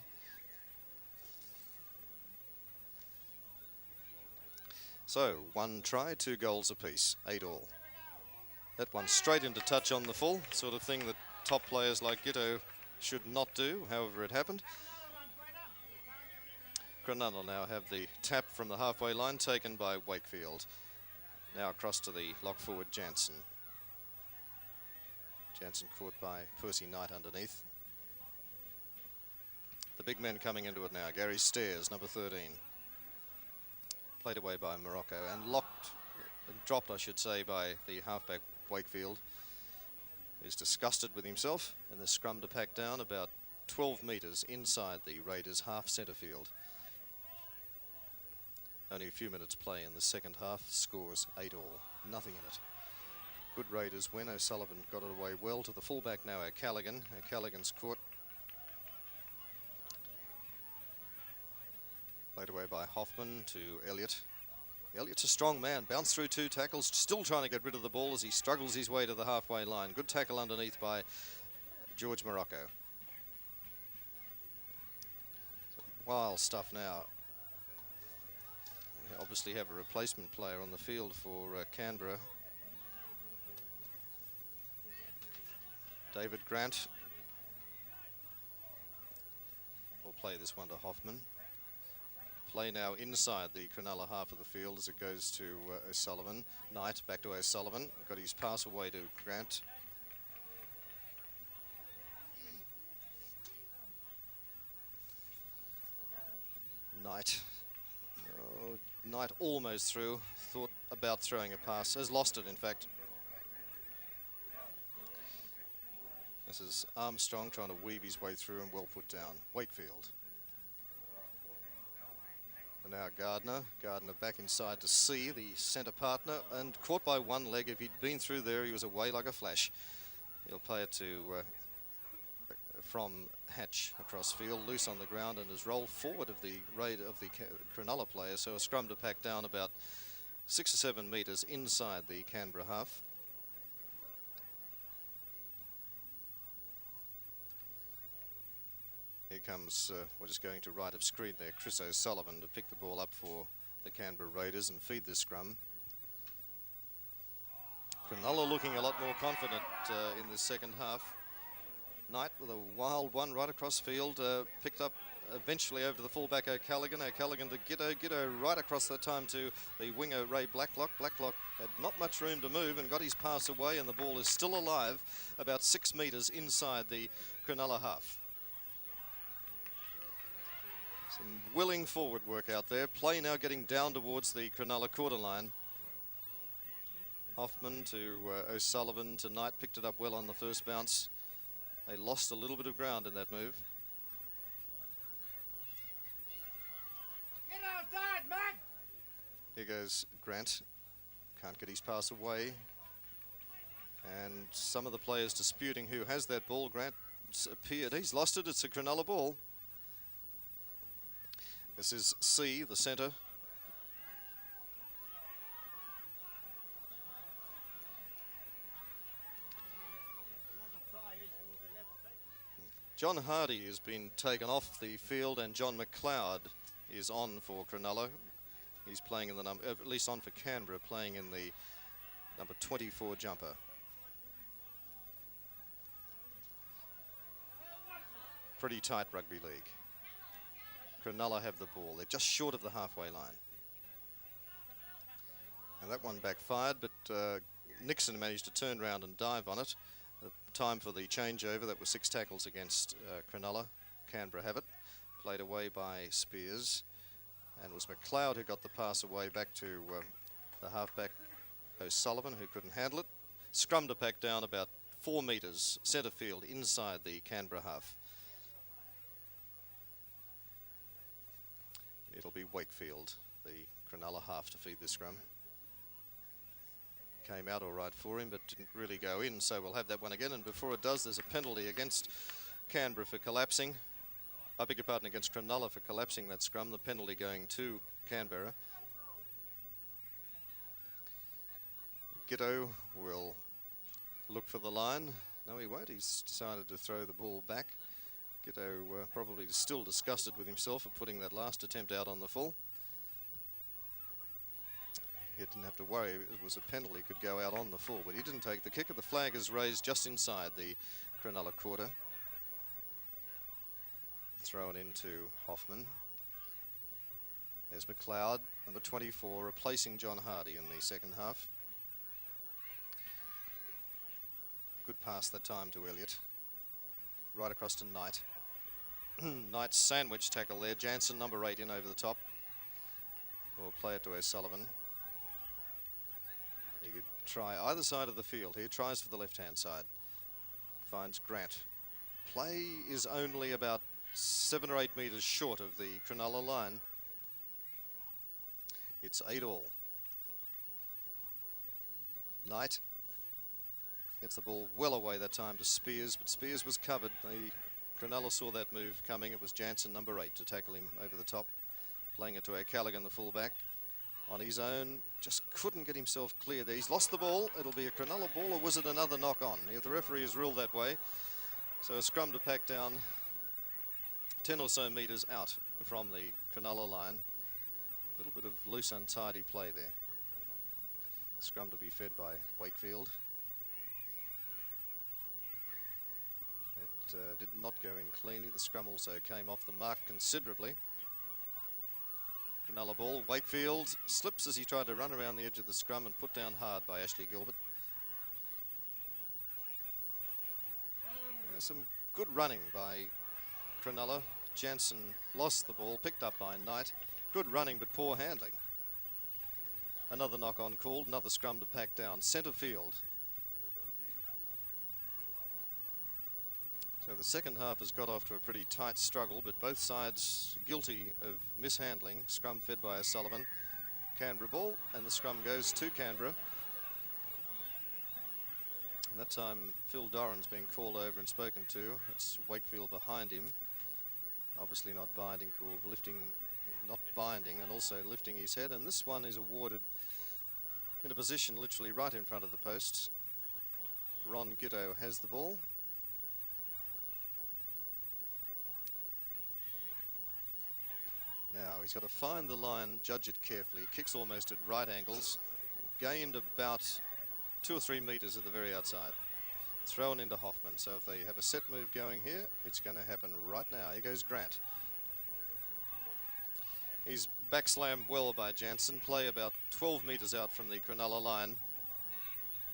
So, 1 try, 2 goals apiece, 8-all. That one straight into touch on the full, sort of thing that top players like Giddo should not do, however it happened. Cronulla now have the tap from the halfway line taken by Wakefield. Now across to the lock forward Jansen. Jansen caught by Percy Knight underneath. The big men coming into it now. Gary Stairs, number 13. Played away by Morocco and locked, dropped I should say, by the halfback Wakefield is disgusted with himself, and the scrum to pack down about 12 metres inside the Raiders' half centre field. Only a few minutes play in the second half. Scores 8 all. Nothing in it. Good Raiders win. O'Sullivan got it away well to the fullback now, O'Callaghan. O'Callaghan's caught. Played away by Hoffman to Elliott. Elliott's a strong man. Bounced through 2 tackles. Still trying to get rid of the ball as he struggles his way to the halfway line. Good tackle underneath by George Morocco. Wild stuff now. We obviously have a replacement player on the field for Canberra. David Grant will play this one to Hoffman. Play now inside the Cronulla half of the field as it goes to O'Sullivan. Knight back to O'Sullivan. Got his pass away to Grant. Knight. Oh, Knight almost through. Thought about throwing a pass. Has lost it, in fact. This is Armstrong trying to weave his way through and well put down. Wakefield. And now Gardner. Gardner back inside to C, the centre partner, and caught by one leg. If he'd been through there, he was away like a flash. He'll play it to from Hatch across field, loose on the ground, and has rolled forward of the raid of the Cronulla player. So a scrum to pack down about 6 or 7 metres inside the Canberra half. Here comes, we're just going to right of screen there, Chris O'Sullivan to pick the ball up for the Canberra Raiders and feed the scrum. Cronulla looking a lot more confident in the second half. Knight with a wild one right across field, picked up eventually over to the fullback O'Callaghan. O'Callaghan to Giddo right across that time to the winger Ray Blacklock. Blacklock had not much room to move and got his pass away, and the ball is still alive about 6 metres inside the Cronulla half. Some willing forward work out there. Play now getting down towards the Cronulla quarter line. Hoffman to O'Sullivan to Knight, picked it up well on the first bounce. They lost a little bit of ground in that move. Get outside, Matt! Here goes Grant. Can't get his pass away. And some of the players disputing who has that ball. Grant's appeared. He's lost it. It's a Cronulla ball. This is C, the centre. John Hardy has been taken off the field, and John McLeod is on for Cronulla. He's playing in the number, at least on for Canberra, playing in the number 24 jumper. Pretty tight rugby league. Cronulla have the ball. They're just short of the halfway line. And that one backfired, but Nixon managed to turn around and dive on it. Time for the changeover. That was 6 tackles against Cronulla. Canberra have it. Played away by Spears. And it was McLeod who got the pass away back to the halfback O'Sullivan, who couldn't handle it. Scrum to pack down about 4 metres centre field inside the Canberra half. It'll be Wakefield, the Cronulla half, to feed the scrum. Came out all right for him, but didn't really go in, so we'll have that one again. And before it does, there's a penalty against Canberra for collapsing. I beg your pardon, against Cronulla for collapsing that scrum. The penalty going to Canberra. Giddo will look for the line. No, he won't. He's decided to throw the ball back. Giddo probably still disgusted with himself for putting that last attempt out on the full. He didn't have to worry. It was a penalty, could go out on the full, but he didn't take the kick. Of the flag is raised just inside the Cronulla quarter. Thrown into Hoffman. There's McLeod, number 24, replacing John Hardy in the second half. Good pass that time to Elliott. Right across to Knight. Knight's sandwich tackle there. Jansen, number 8, in over the top. We'll play it to O'Sullivan. try either side of the field here. Tries for the left-hand side. Finds Grant. Play is only about 7 or 8 metres short of the Cronulla line. It's 8-all. Knight gets the ball well away that time to Spears, but Spears was covered. Cronulla saw that move coming. It was Jansen, number 8, to tackle him over the top. Playing it to O'Callaghan, the fullback. On his own, just couldn't get himself clear there. He's lost the ball. It'll be a Cronulla ball, or was it another knock-on? The referee has ruled that way. So a scrum to pack down 10 or so metres out from the Cronulla line. A little bit of loose, untidy play there. Scrum to be fed by Wakefield. It did not go in cleanly. The scrum also came off the mark considerably. Cronulla ball. Wakefield slips as he tried to run around the edge of the scrum and put down hard by Ashley Gilbert. There's some good running by Cronulla. Jansen lost the ball, picked up by Knight. Good running, but poor handling. Another knock-on called, another scrum to pack down. Centre field. So the second half has got off to a pretty tight struggle, but both sides guilty of mishandling. Scrum fed by O'Sullivan. Canberra ball, and the scrum goes to Canberra. And that time Phil Doran's been called over and spoken to. It's Wakefield behind him. Obviously not binding for lifting, not binding, and also lifting his head. And this one is awarded in a position literally right in front of the posts. Ron Gitto has the ball. Now he's got to find the line, judge it carefully. Kicks almost at right angles. Gained about 2 or 3 metres at the very outside. Thrown into Hoffman. So if they have a set move going here, it's going to happen right now. Here goes Grant. He's backslammed well by Jansen. Play about 12 metres out from the Cronulla line.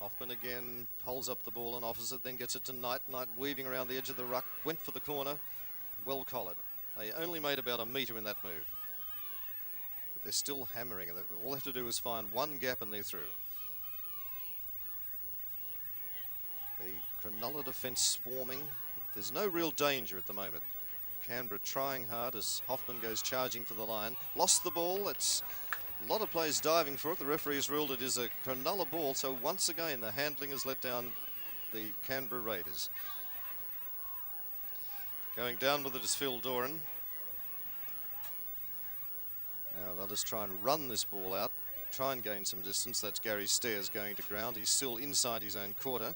Hoffman again holds up the ball and offers it, then gets it to Knight. Knight weaving around the edge of the ruck. Went for the corner. Well collared. They only made about a metre in that move. But they're still hammering. All they have to do is find one gap and they're through. The Cronulla defence swarming. There's no real danger at the moment. Canberra trying hard as Hoffman goes charging for the line. Lost the ball. It's a lot of players diving for it. The referee has ruled it is a Cronulla ball. So once again, the handling has let down the Canberra Raiders. Going down with it is Phil Doran. Now they'll just try and run this ball out. Try and gain some distance. That's Gary Stairs going to ground. He's still inside his own quarter.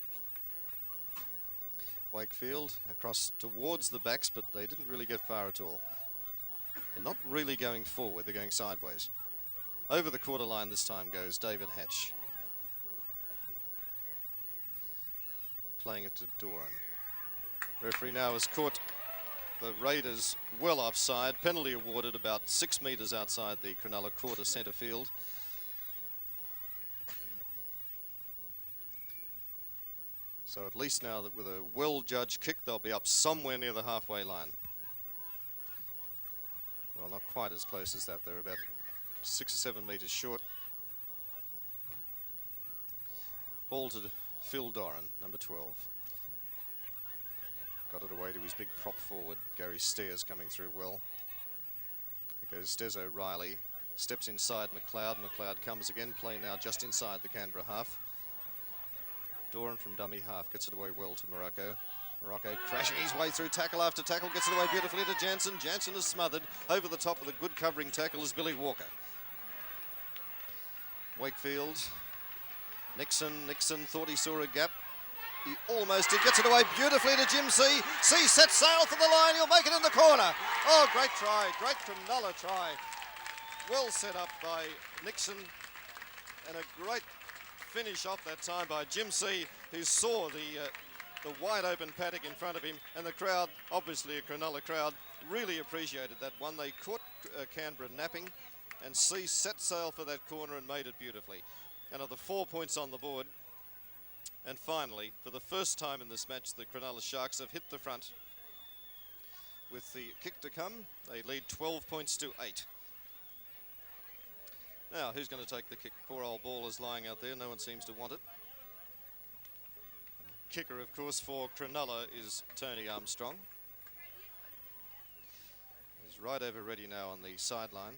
Wakefield across towards the backs, but they didn't really get far at all. They're not really going forward, they're going sideways. Over the quarter line this time goes David Hatch. Playing it to Doran. Referee now has caught the Raiders well offside. Penalty awarded about 6 metres outside the Cronulla quarter centre field. So at least now that with a well-judged kick, they'll be up somewhere near the halfway line. Well, not quite as close as that. They're about 6 or 7 metres short. Ball to Phil Doran, number 12. Got it away to his big prop forward, Gary Stairs, coming through well. Here goes Des O'Reilly. Steps inside McLeod. McLeod comes again. Play now just inside the Canberra half. Doran from dummy half gets it away well to Morocco. Morocco crashing his way through tackle after tackle, gets it away beautifully to Jansen. Jansen is smothered. Over the top with a good covering tackle is Billy Walker. Wakefield. Nixon thought he saw a gap. He almost did. Gets it away beautifully to Jim C. C sets sail for the line. He'll make it in the corner. Oh, great try. Great Cronulla try. Well set up by Nixon. And a great finish off that time by Jim C, who saw the wide open paddock in front of him, and the crowd, obviously a Cronulla crowd, really appreciated that one. They caught Canberra napping, and C set sail for that corner and made it beautifully. Another 4 points on the board. And finally, for the first time in this match, the Cronulla Sharks have hit the front. With the kick to come, they lead 12 points to 8. Now, who's going to take the kick? Poor old ball is lying out there. No one seems to want it. Kicker, of course, for Cronulla is Tony Armstrong. He's right over ready now on the sideline.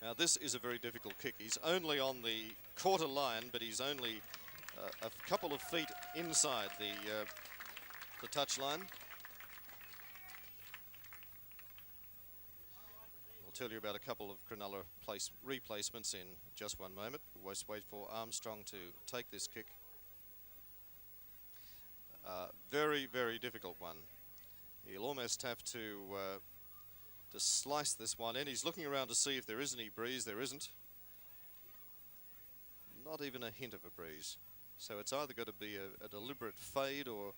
Now, this is a very difficult kick. He's only on the quarter line, but he's only a couple of feet inside the touch line. I'll tell you about a couple of Cronulla replacements in just one moment. We'll just wait for Armstrong to take this kick. Very, very difficult one. He'll almost have to slice this one in. He's looking around to see if there is any breeze. There isn't. Not even a hint of a breeze. So it's either got to be a deliberate fade or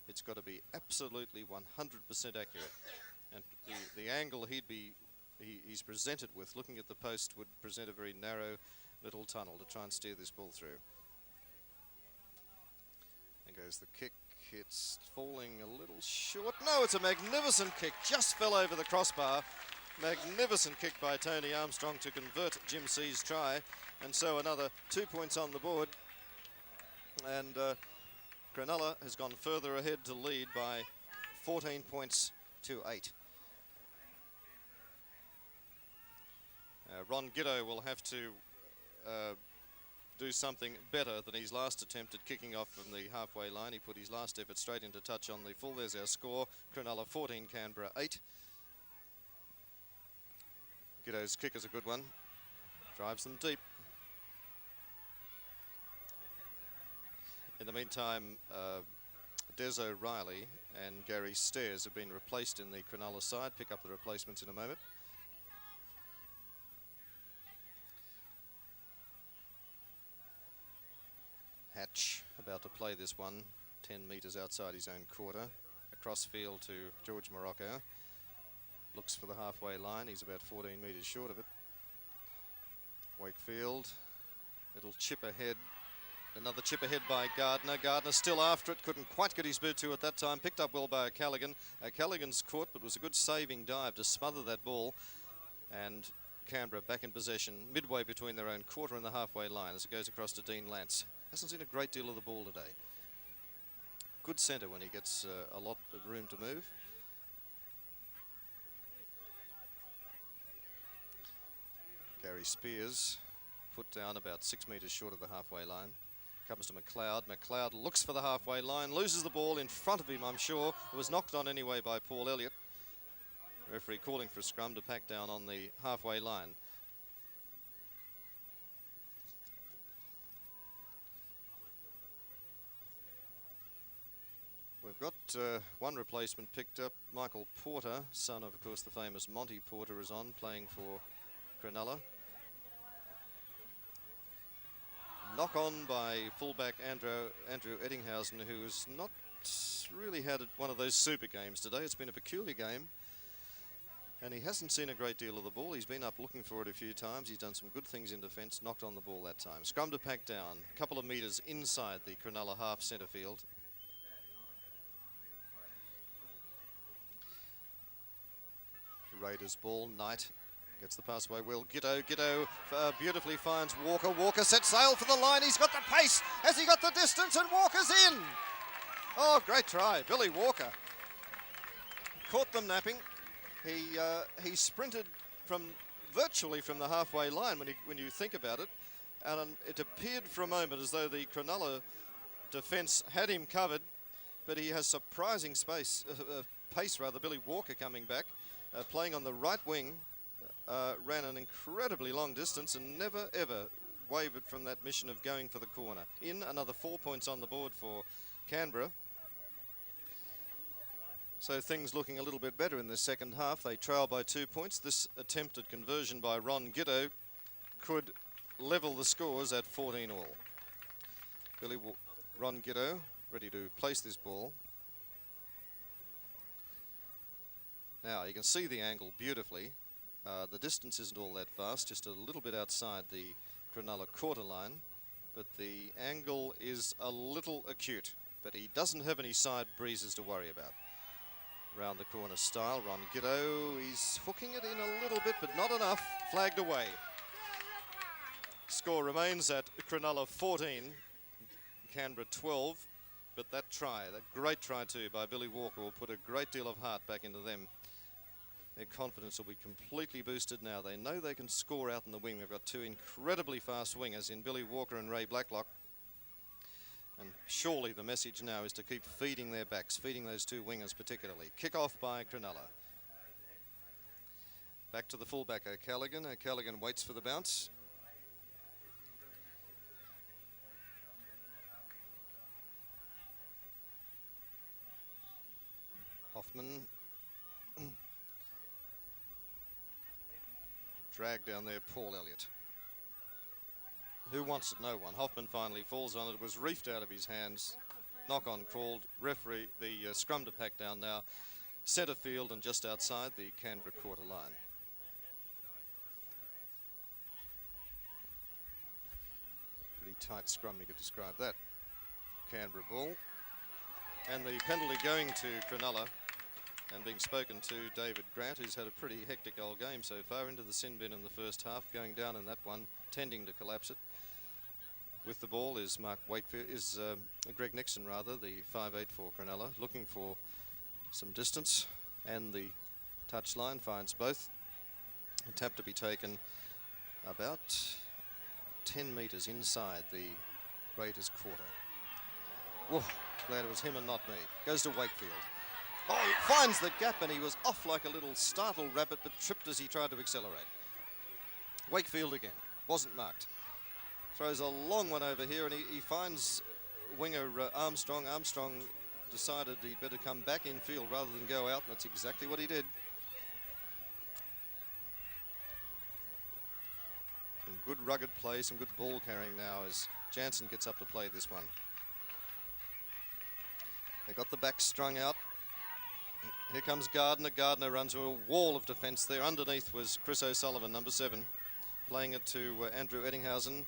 it's got to be absolutely 100% accurate. And the angle he's presented with, looking at the post, would present a very narrow little tunnel to try and steer this ball through. And goes the kick. It's falling a little short. No, it's a magnificent kick. Just fell over the crossbar. Magnificent kick by Tony Armstrong to convert Jim C's try. And so another 2 points on the board. And Cronulla has gone further ahead to lead by 14 points to 8. Ron Giddo will have to do something better than his last attempt at kicking off from the halfway line. He put his last effort straight into touch on the full. There's our score. Cronulla 14, Canberra 8. Giddo's kick is a good one. Drives them deep. In the meantime, Des O'Reilly and Gary Stairs have been replaced in the Cronulla side. Pick up the replacements in a moment. Hatch about to play this one 10 metres outside his own quarter. Across field to George Morocco. Looks for the halfway line. He's about 14 metres short of it. Wakefield. Little chip ahead. Another chip ahead by Gardner. Gardner still after it. Couldn't quite get his boot to at that time. Picked up well by O'Callaghan. O'Callaghan's caught, but it was a good saving dive to smother that ball. And Canberra back in possession midway between their own quarter and the halfway line as it goes across to Dean Lance. Hasn't seen a great deal of the ball today. Good centre when he gets a lot of room to move. Gary Spears put down about 6 metres short of the halfway line. Comes to McLeod. McLeod looks for the halfway line, loses the ball in front of him, I'm sure. It was knocked on anyway by Paul Elliott. Referee calling for a scrum to pack down on the halfway line. We've got one replacement picked up. Michael Porter, son of course, the famous Monty Porter, is on, playing for Cronulla. Knock on by fullback Andrew Eddinghausen, who has not really had one of those super games today. It's been a peculiar game. And he hasn't seen a great deal of the ball. He's been up looking for it a few times. He's done some good things in defence, knocked on the ball that time. Scrum to pack down, a couple of metres inside the Cronulla half centre field. Raiders ball, Knight gets the pass away well. Giddo beautifully finds Walker. Walker sets sail for the line. He's got the pace. Has he got the distance? And Walker's in. Oh, great try, Billy Walker. Caught them napping. He sprinted virtually from the halfway line when you think about it, and it appeared for a moment as though the Cronulla defence had him covered, but he has surprising pace. Billy Walker coming back, playing on the right wing, ran an incredibly long distance and never ever wavered from that mission of going for the corner. In another 4 points on the board for Canberra. So things looking a little bit better in the second half. They trail by 2 points. This attempted conversion by Ron Giddo could level the scores at 14 all. Ron Giddo ready to place this ball. Now you can see the angle beautifully. The distance isn't all that fast, just a little bit outside the Cronulla quarter line, but the angle is a little acute, but he doesn't have any side breezes to worry about. round the corner style. Ron Giddo, he's hooking it in a little bit, but not enough. Flagged away. Score remains at Cronulla 14, Canberra 12. But that try, that great try too by Billy Walker, will put a great deal of heart back into them. Their confidence will be completely boosted now. They know they can score out in the wing. They've got two incredibly fast wingers in Billy Walker and Ray Blacklock. And surely the message now is to keep feeding their backs, feeding those two wingers particularly. Kick off by Cronulla. Back to the fullback, O'Callaghan. O'Callaghan waits for the bounce. Hoffman. Drag down there, Paul Elliott. Who wants it? No one. Hoffman finally falls on it. It was reefed out of his hands. Knock on called. Referee, the scrum to pack down now. Centre field and just outside the Canberra quarter line. Pretty tight scrum, you could describe that. Canberra ball. And the penalty going to Cronulla. And being spoken to David Grant, who's had a pretty hectic old game so far, into the sin bin in the first half, going down in that one, tending to collapse it. With the ball is Greg Nixon rather, the 5'8" for Cronulla, looking for some distance, and the touchline finds both. A tap to be taken about 10 metres inside the Raiders quarter. Whoa, glad it was him and not me. Goes to Wakefield. Oh, finds the gap, and he was off like a little startled rabbit, but tripped as he tried to accelerate. Wakefield again, wasn't marked. Throws a long one over here, and he finds winger Armstrong. Armstrong decided he'd better come back in field rather than go out, and that's exactly what he did. Some good rugged play, some good ball carrying now as Jansen gets up to play this one. They got the back strung out. Here comes Gardner. Gardner runs through a wall of defence there. Underneath was Chris O'Sullivan, number 7, playing it to Andrew Eddinghausen.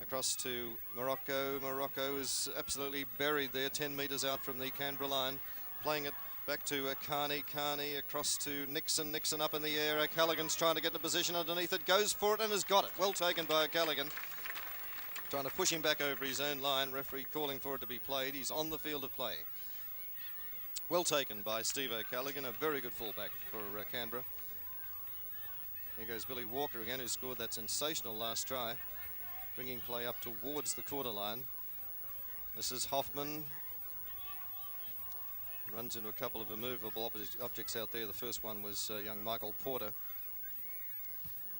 Across to Morocco. Morocco is absolutely buried there, 10 metres out from the Canberra line. Playing it back to Carney. Carney across to Nixon. Nixon up in the air. O'Callaghan's trying to get in a position underneath it. Goes for it and has got it. Well taken by O'Callaghan. Trying to push him back over his own line. Referee calling for it to be played. He's on the field of play. Well taken by Steve O'Callaghan, a very good fullback for Canberra. Here goes Billy Walker again, who scored that sensational last try, bringing play up towards the quarter line. This is Hoffman. Runs into a couple of immovable objects out there. The first one was young Michael Porter.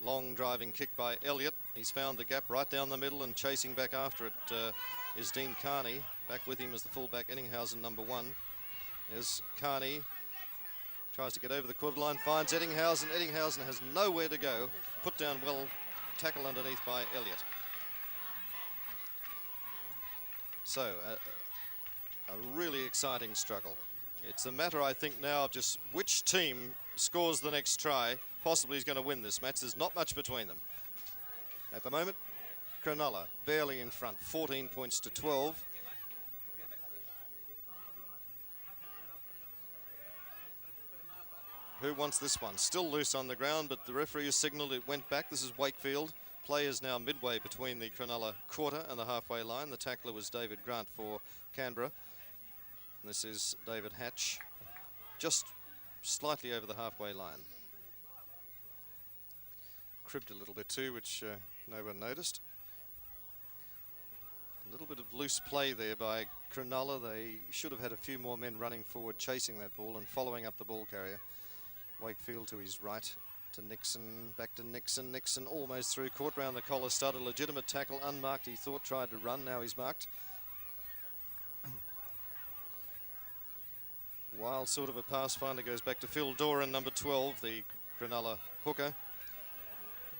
Long driving kick by Elliott. He's found the gap right down the middle, and chasing back after it is Dean Carney. Back with him is the fullback Eddinghausen, number 1. There's Carney, tries to get over the quarter line, finds Eddinghausen. Eddinghausen has nowhere to go. Put down well, tackle underneath by Elliott. So, a really exciting struggle. It's a matter, I think, now of just which team scores the next try. Possibly is going to win this match. There's not much between them. At the moment, Cronulla barely in front, 14 points to 12. Who wants this one? Still loose on the ground, but the referee has signalled it went back. This is Wakefield. Play is now midway between the Cronulla quarter and the halfway line. The tackler was David Grant for Canberra. And this is David Hatch, just slightly over the halfway line. Cribbed a little bit too, which no one noticed. A little bit of loose play there by Cronulla. They should have had a few more men running forward, chasing that ball and following up the ball carrier. Wakefield to his right, to Nixon, back to Nixon. Nixon almost through, caught round the collar stud, a legitimate tackle, unmarked. He thought, tried to run, now he's marked. Wild sort of a pass, finally goes back to Phil Doran, number 12, the Cronulla hooker.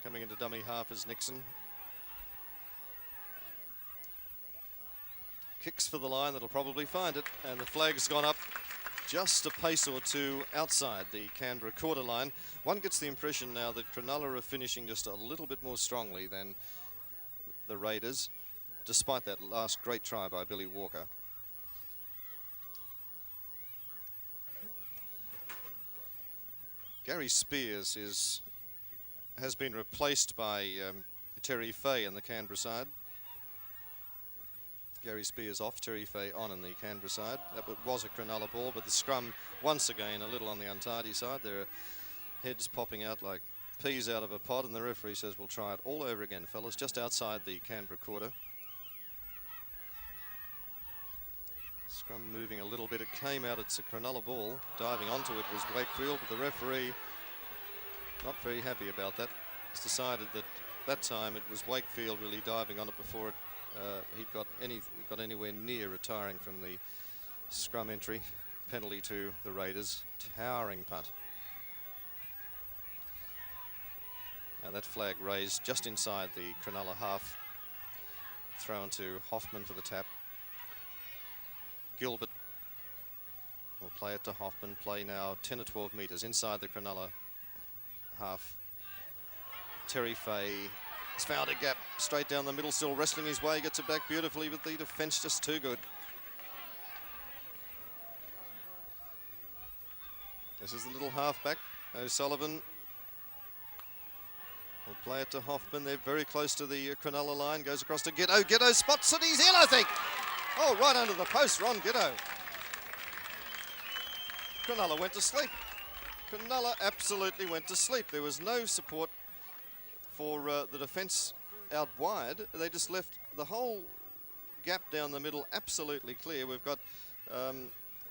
Coming into dummy half is Nixon. Kicks for the line, that'll probably find it, and the flag's gone up just a pace or two outside the Canberra quarter line. One gets the impression now that Cronulla are finishing just a little bit more strongly than the Raiders, despite that last great try by Billy Walker. Gary Spears has been replaced by Terry Fay in the Canberra side. Gary Spears off, Terry Fay on in the Canberra side. That was a Cronulla ball, but the scrum once again a little on the untidy side. There are heads popping out like peas out of a pod, and the referee says we'll try it all over again, fellas, just outside the Canberra quarter. Scrum moving a little bit. It came out. It's a Cronulla ball. Diving onto it was Wakefield, but the referee not very happy about that. He's decided that time it was Wakefield really diving on it before he got anywhere near retiring from the scrum entry. Penalty to the Raiders. Towering punt. Now that flag raised just inside the Cronulla half. Thrown to Hoffman for the tap. Gilbert will play it to Hoffman. Play now 10 or 12 metres inside the Cronulla half. Terry Fay has found a gap straight down the middle, still wrestling his way, gets it back beautifully, but the defence just too good. This is the little halfback, O'Sullivan. Will play it to Hoffman. They're very close to the Cronulla line. Goes across to Giddo. Giddo spots it. He's in, I think. Oh, right under the post, Ron Giddo. Cronulla went to sleep. Cronulla absolutely went to sleep. There was no support for the defence out wide. They just left the whole gap down the middle absolutely clear. We've got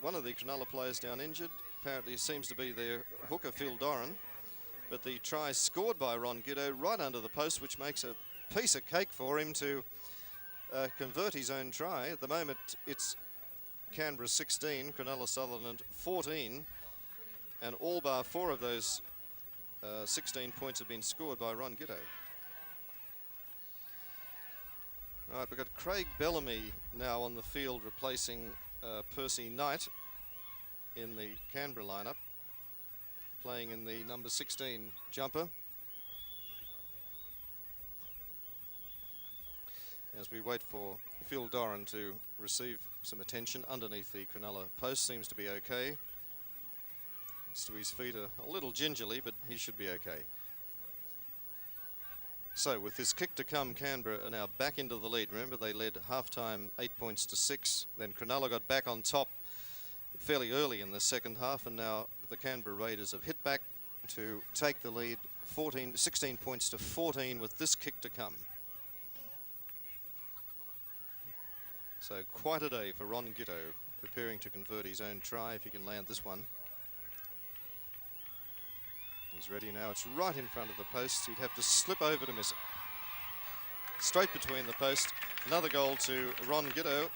one of the Cronulla players down injured. Apparently it seems to be their hooker, Phil Doran. But the try scored by Ron Giddo right under the post, which makes a piece of cake for him to convert his own try. At the moment, it's Canberra 16, Cronulla Sutherland 14, and all bar 4 of those 16 points have been scored by Ron Giddo. Right, we've got Craig Bellamy now on the field replacing Percy Knight in the Canberra lineup, playing in the number 16 jumper. As we wait for Phil Doran to receive some attention underneath the Cronulla post, seems to be okay. It's to his feet a little gingerly, but he should be okay. So with this kick to come, Canberra are now back into the lead. Remember, they led half-time 8 points to 6. Then Cronulla got back on top fairly early in the second half, and now the Canberra Raiders have hit back to take the lead 16 points to 14 with this kick to come. So quite a day for Ron Giddo, preparing to convert his own try if he can land this one. He's ready now. It's right in front of the post. He'd have to slip over to miss it. Straight between the post. Another goal to Ron Giddo.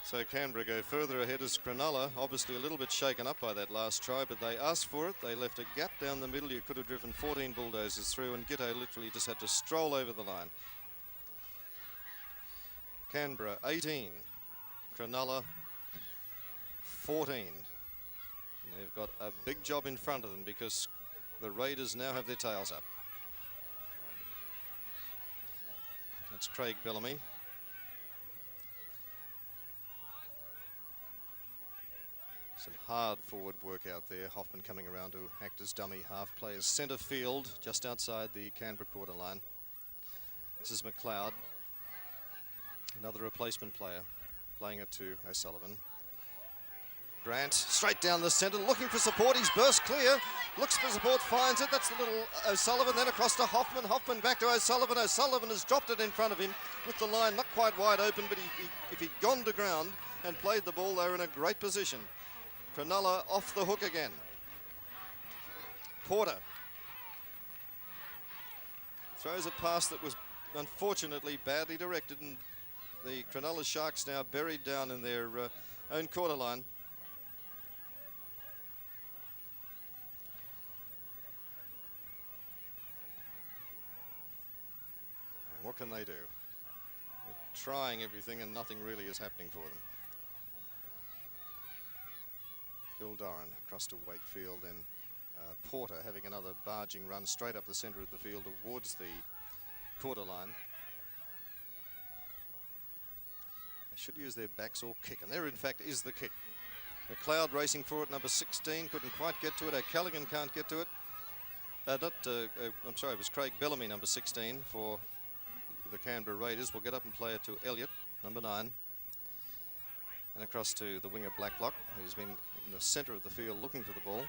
So Canberra go further ahead as Cronulla, obviously a little bit shaken up by that last try, but they asked for it. They left a gap down the middle. You could have driven 14 bulldozers through, and Giddo literally just had to stroll over the line. Canberra 18, Cronulla 14. And they've got a big job in front of them because the Raiders now have their tails up. That's Craig Bellamy. Some hard forward work out there. Hoffman coming around to act as dummy half. Players centre field just outside the Canberra quarter line. This is McLeod. Another replacement player, playing it to O'Sullivan. Grant, straight down the centre, looking for support. He's burst clear, looks for support, finds it. That's the little O'Sullivan, then across to Hoffman. Hoffman back to O'Sullivan. O'Sullivan has dropped it in front of him with the line not quite wide open, but if he'd gone to ground and played the ball, they were in a great position. Cronulla off the hook again. Porter throws a pass that was unfortunately badly directed, and the Cronulla Sharks now buried down in their own quarter line. And what can they do? They're trying everything and nothing really is happening for them. Phil Doran across to Wakefield, and Porter having another barging run straight up the centre of the field towards the quarter line. Should use their backs or kick, and there in fact is the kick. McLeod racing for it, number 16, couldn't quite get to it. O'Callaghan can't get to it. I'm sorry, it was Craig Bellamy, number 16, for the Canberra Raiders. Will get up and play it to Elliott, number 9. And across to the winger Blacklock, who's been in the centre of the field looking for the ball.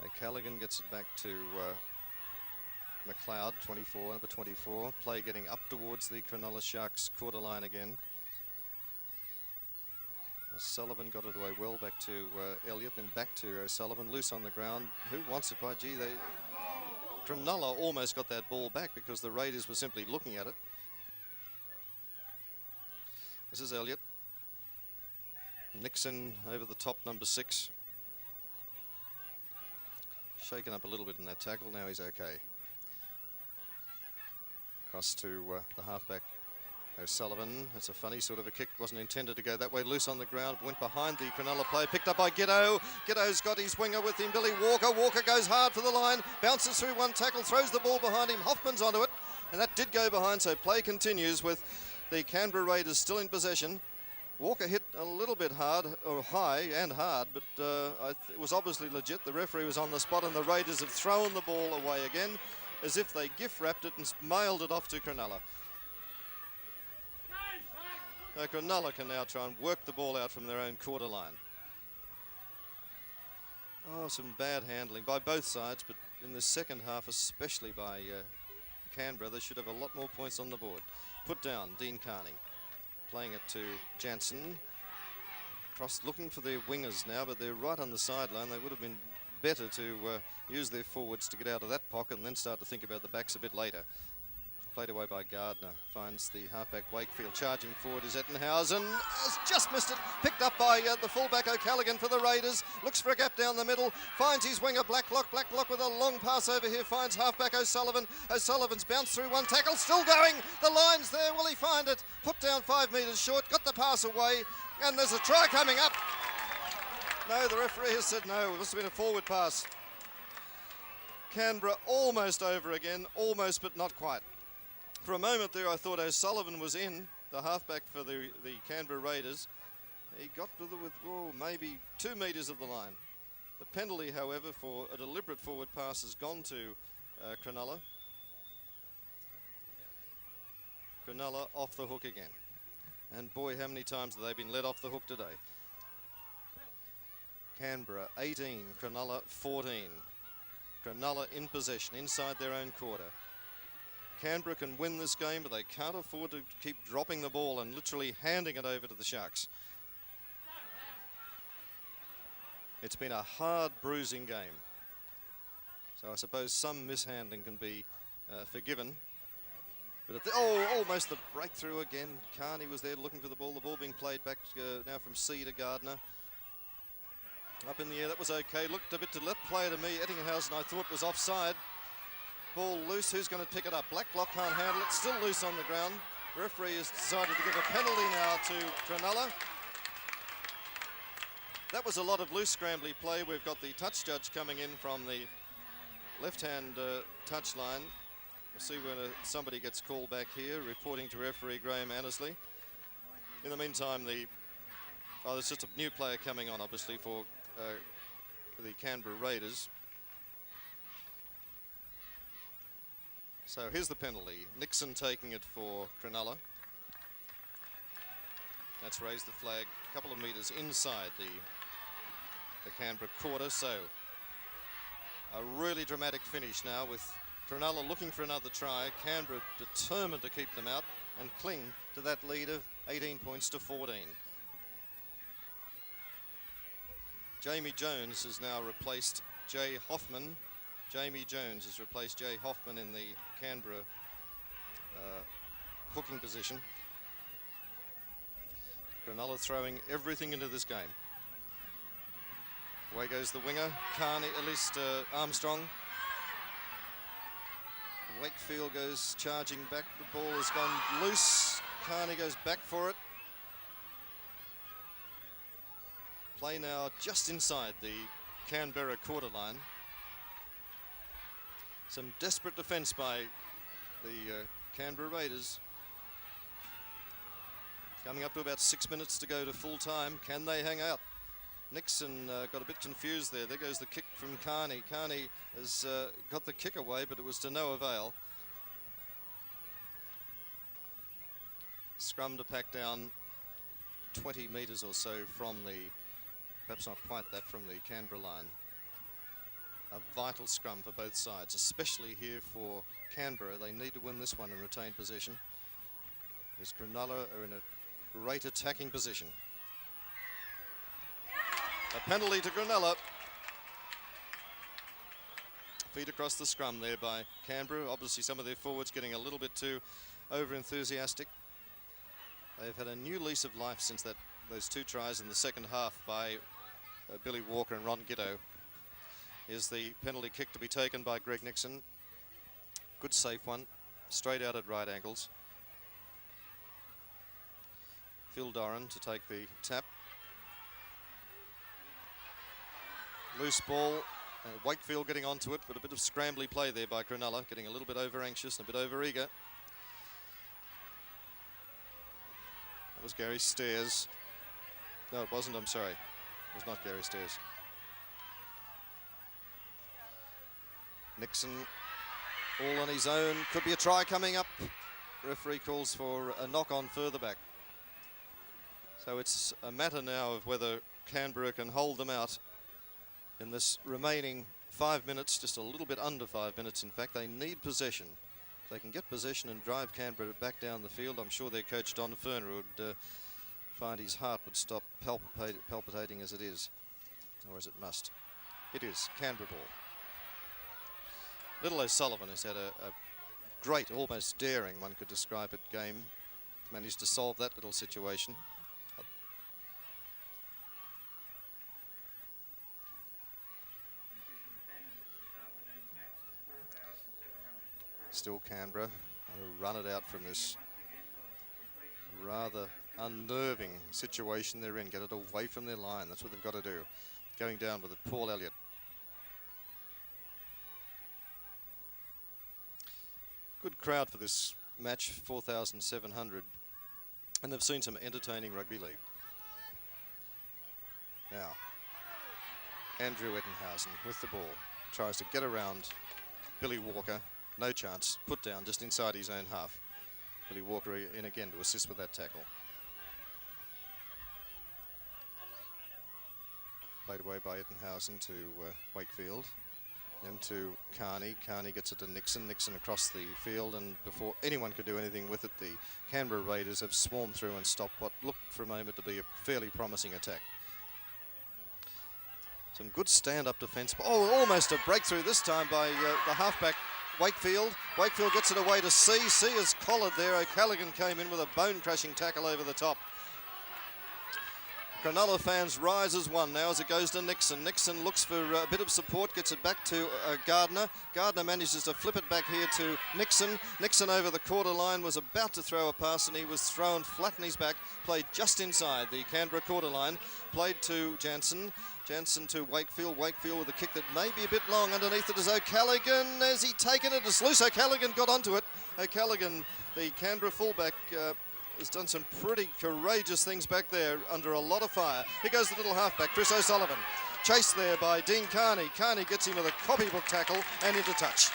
O'Callaghan gets it back to McLeod, 24, number 24. Play getting up towards the Cronulla Sharks quarter line again. O'Sullivan got it away well back to Elliott, then back to O'Sullivan, loose on the ground. Who wants it? By gee, Cronulla almost got that ball back because the Raiders were simply looking at it. This is Elliott. Nixon over the top, number 6. Shaken up a little bit in that tackle, now he's okay. Across to the halfback, O'Sullivan. It's a funny sort of a kick, wasn't intended to go that way. Loose on the ground, went behind the Cronulla player, picked up by Giddo. Giddo's got his winger with him, Billy Walker. Walker goes hard for the line, bounces through one tackle, throws the ball behind him. Hoffman's onto it, and that did go behind, so play continues with the Canberra Raiders still in possession. Walker hit a little bit hard, or high and hard, but it was obviously legit. The referee was on the spot, and the Raiders have thrown the ball away again as if they gift-wrapped it and mailed it off to Cronulla. Now Cronulla can now try and work the ball out from their own quarter line. Oh, some bad handling by both sides, but in the second half, especially by Canberra, they should have a lot more points on the board. Put down, Dean Carney. Playing it to Jansen. Cross looking for their wingers now, but they're right on the sideline. They would have been better to use their forwards to get out of that pocket and then start to think about the backs a bit later. Played away by Gardner. Finds the halfback Wakefield. Charging forward is Ettenhausen. Has just missed it. Picked up by the fullback O'Callaghan for the Raiders. Looks for a gap down the middle. Finds his winger Blacklock. Blacklock with a long pass over here. Finds halfback O'Sullivan. O'Sullivan's bounced through one tackle. Still going. The line's there. Will he find it? Put down 5 metres short. Got the pass away. And there's a try coming up. No, the referee has said no. It must have been a forward pass. Canberra almost over again. Almost, but not quite. For a moment there, I thought O'Sullivan was in, the halfback for the Canberra Raiders. He got to maybe 2 metres of the line. The penalty, however, for a deliberate forward pass has gone to Cronulla. Cronulla off the hook again. And boy, how many times have they been let off the hook today? Canberra 18, Cronulla 14. Cronulla in possession inside their own quarter. Canberra can win this game, but they can't afford to keep dropping the ball and literally handing it over to the Sharks. It's been a hard, bruising game. So I suppose some mishandling can be forgiven. But almost the breakthrough again. Carney was there looking for the ball being played back now from C to Gardner. Up in the air, that was okay. Looked a bit to left player to me. Ettinghausen, I thought, was offside. Ball loose, who's going to pick it up? Blacklock can't handle it, still loose on the ground. Referee has decided to give a penalty now to Cronulla. That was a lot of loose scrambly play. We've got the touch judge coming in from the left-hand touch line. We'll see when somebody gets called back here, reporting to referee Graham Annesley. In the meantime, there's just a new player coming on, obviously, for the Canberra Raiders. So here's the penalty. Nixon taking it for Cronulla. That's raised the flag a couple of metres inside the Canberra quarter. So a really dramatic finish now with Cronulla looking for another try. Canberra determined to keep them out and cling to that lead of 18 points to 14. Jamie Jones has now replaced Jay Hoffman. Jamie Jones has replaced Jay Hoffman in the Canberra hooking position. Cronulla throwing everything into this game. Away goes the winger, Carney, at least Armstrong. Wakefield goes charging back. The ball has gone loose. Carney goes back for it. Play now just inside the Canberra quarter line. Some desperate defence by the Canberra Raiders. Coming up to about 6 minutes to go to full time. Can they hang out? Nixon got a bit confused there. There goes the kick from Carney. Carney has got the kick away, but it was to no avail. Scrum to pack down 20 metres or so from the, perhaps not quite that, from the Canberra line. A vital scrum for both sides, especially here for Canberra. They need to win this one and retain possession, because Cronulla are in a great attacking position. A penalty to Cronulla. Feet across the scrum there by Canberra. Obviously some of their forwards getting a little bit too over-enthusiastic. They've had a new lease of life since those 2 tries in the second half by Billy Walker and Ron Giddo. Here's the penalty kick to be taken by Greg Nixon. Good safe one, straight out at right angles. Phil Doran to take the tap. Loose ball, Wakefield getting onto it, but a bit of scrambly play there by Cronulla, getting a little bit over-anxious and a bit over-eager. That was Gary Stairs. No, it wasn't, I'm sorry. It was not Gary Stairs. Nixon all on his own. Could be a try coming up. Referee calls for a knock on further back. So it's a matter now of whether Canberra can hold them out in this remaining 5 minutes, just a little bit under 5 minutes in fact. They need possession. If they can get possession and drive Canberra back down the field, I'm sure their coach Don Ferner would find his heart would stop palpitating as it is, or as it must. It is Canberra ball. Little O'Sullivan has had a great, almost daring, one could describe it, game. Managed to solve that little situation. Still Canberra to run it out from this rather unnerving situation they're in. Get it away from their line. That's what they've got to do. Going down with it, Paul Elliott. Good crowd for this match, 4,700. And they've seen some entertaining rugby league. Now, Andrew Ettenhausen with the ball. Tries to get around Billy Walker. No chance. Put down just inside his own half. Billy Walker in again to assist with that tackle. Played away by Ettenhausen to Wakefield. Then to Carney. Carney gets it to Nixon. Nixon across the field, and before anyone could do anything with it, the Canberra Raiders have swarmed through and stopped what looked for a moment to be a fairly promising attack. Some good stand-up defence. Oh, almost a breakthrough this time by the halfback Wakefield. Wakefield gets it away to C. C is collared there. O'Callaghan came in with a bone-crushing tackle over the top. Cronulla fans rise as one now as it goes to Nixon. Nixon looks for a bit of support, gets it back to Gardner. Gardner manages to flip it back here to Nixon. Nixon over the quarter line was about to throw a pass and he was thrown flat on his back. Played just inside the Canberra quarter line. Played to Jansen. Jansen to Wakefield. Wakefield with a kick that may be a bit long. Underneath it is O'Callaghan. Has he taken it? It's loose. O'Callaghan got onto it. O'Callaghan, the Canberra fullback, has done some pretty courageous things back there under a lot of fire. Here goes the little halfback, Chris O'Sullivan. Chased there by Dean Carney. Carney gets him with a copybook tackle and into touch.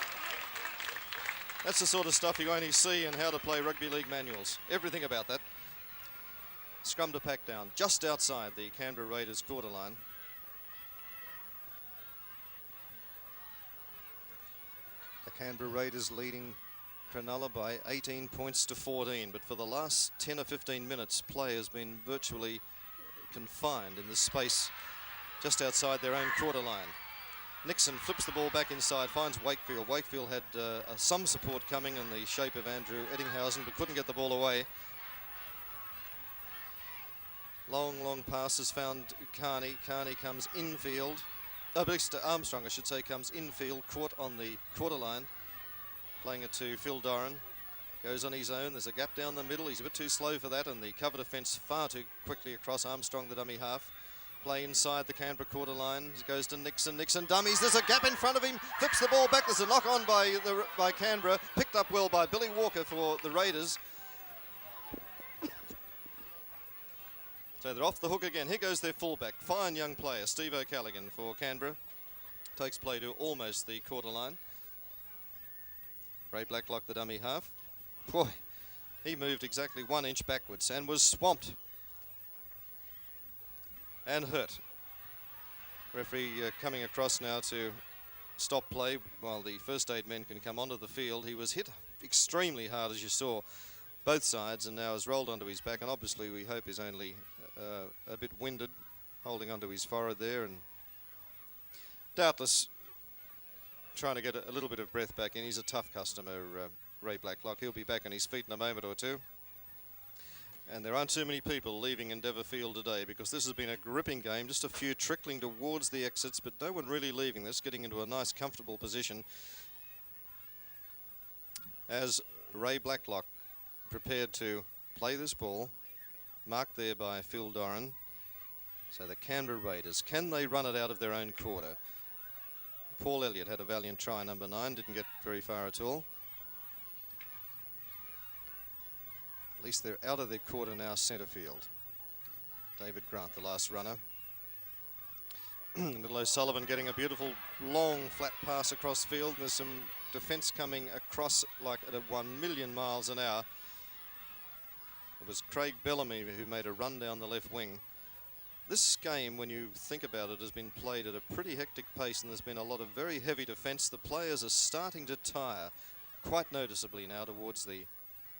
That's the sort of stuff you only see in how to play rugby league manuals. Everything about that. Scrum to pack down just outside the Canberra Raiders quarter line. The Canberra Raiders leading Cronulla by 18 points to 14, but for the last 10 or 15 minutes, play has been virtually confined in the space just outside their own quarter line. Nixon flips the ball back inside, finds Wakefield. Wakefield had some support coming in the shape of Andrew Ettenhausen, but couldn't get the ball away. Long passes found Carney. Carney comes infield. Armstrong, I should say, comes infield, caught on the quarter line. Playing it to Phil Doran. Goes on his own. There's a gap down the middle. He's a bit too slow for that, and the cover defence far too quickly across. Armstrong, the dummy half. Play inside the Canberra quarter line. Goes to Nixon. Nixon dummies. There's a gap in front of him. Flips the ball back. There's a knock on by Canberra. Picked up well by Billy Walker for the Raiders. So they're off the hook again. Here goes their fullback. Fine young player, Steve O'Callaghan for Canberra. Takes play to almost the quarter line. Ray Blacklock, the dummy half. Boy, he moved exactly 1 inch backwards and was swamped and hurt. Referee coming across now to stop play while the first aid men can come onto the field. He was hit extremely hard, as you saw, both sides, and now has rolled onto his back, and obviously we hope is only a bit winded, holding onto his forehead there, and doubtless trying to get a little bit of breath back in. He's a tough customer, Ray Blacklock. He'll be back on his feet in a moment or two. And there aren't too many people leaving Endeavour Field today, because this has been a gripping game. Just a few trickling towards the exits, but no one really leaving this, getting into a nice comfortable position as Ray Blacklock prepared to play this ball, marked there by Phil Doran. So the Canberra Raiders, can they run it out of their own quarter? Paul Elliott had a valiant try, number 9, didn't get very far at all. At least they're out of their quarter now, centre field. David Grant, the last runner. Little O'Sullivan getting a beautiful long flat pass across field. There's some defence coming across like at 1,000,000 miles an hour. It was Craig Bellamy who made a run down the left wing. This game, when you think about it, has been played at a pretty hectic pace, and there's been a lot of very heavy defence. The players are starting to tire quite noticeably now towards the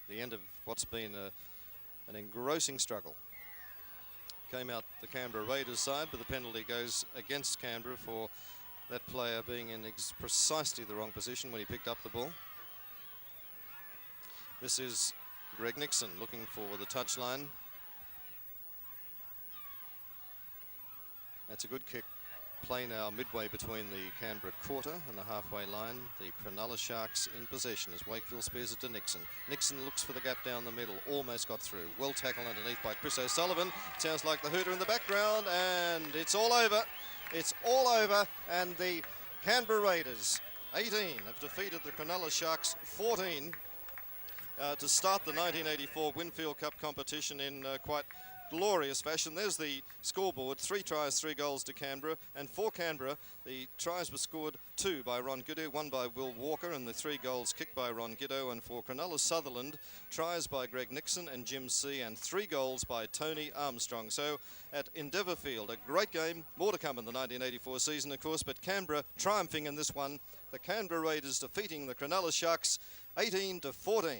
end of what's been an engrossing struggle. Came out the Canberra Raiders side, but the penalty goes against Canberra for that player being in precisely the wrong position when he picked up the ball. This is Greg Nixon looking for the touchline. That's a good kick. Play now midway between the Canberra quarter and the halfway line. The Cronulla Sharks in possession as Wakefield spears it to Nixon. Nixon looks for the gap down the middle. Almost got through. Well tackled underneath by Chris O'Sullivan. Sounds like the hooter in the background, and it's all over. It's all over, and the Canberra Raiders, 18, have defeated the Cronulla Sharks, 14, to start the 1984 Winfield Cup competition in quite glorious fashion. There's the scoreboard: 3 tries, 3 goals to Canberra, and for Canberra the tries were scored 2 by Ron Giddo, 1 by Will Walker, and the 3 goals kicked by Ron Giddo. And for Cronulla Sutherland, tries by Greg Nixon and Jim C, and 3 goals by Tony Armstrong. So at Endeavour Field, a great game, more to come in the 1984 season of course, but Canberra triumphing in this one, the Canberra Raiders defeating the Cronulla Sharks 18-14.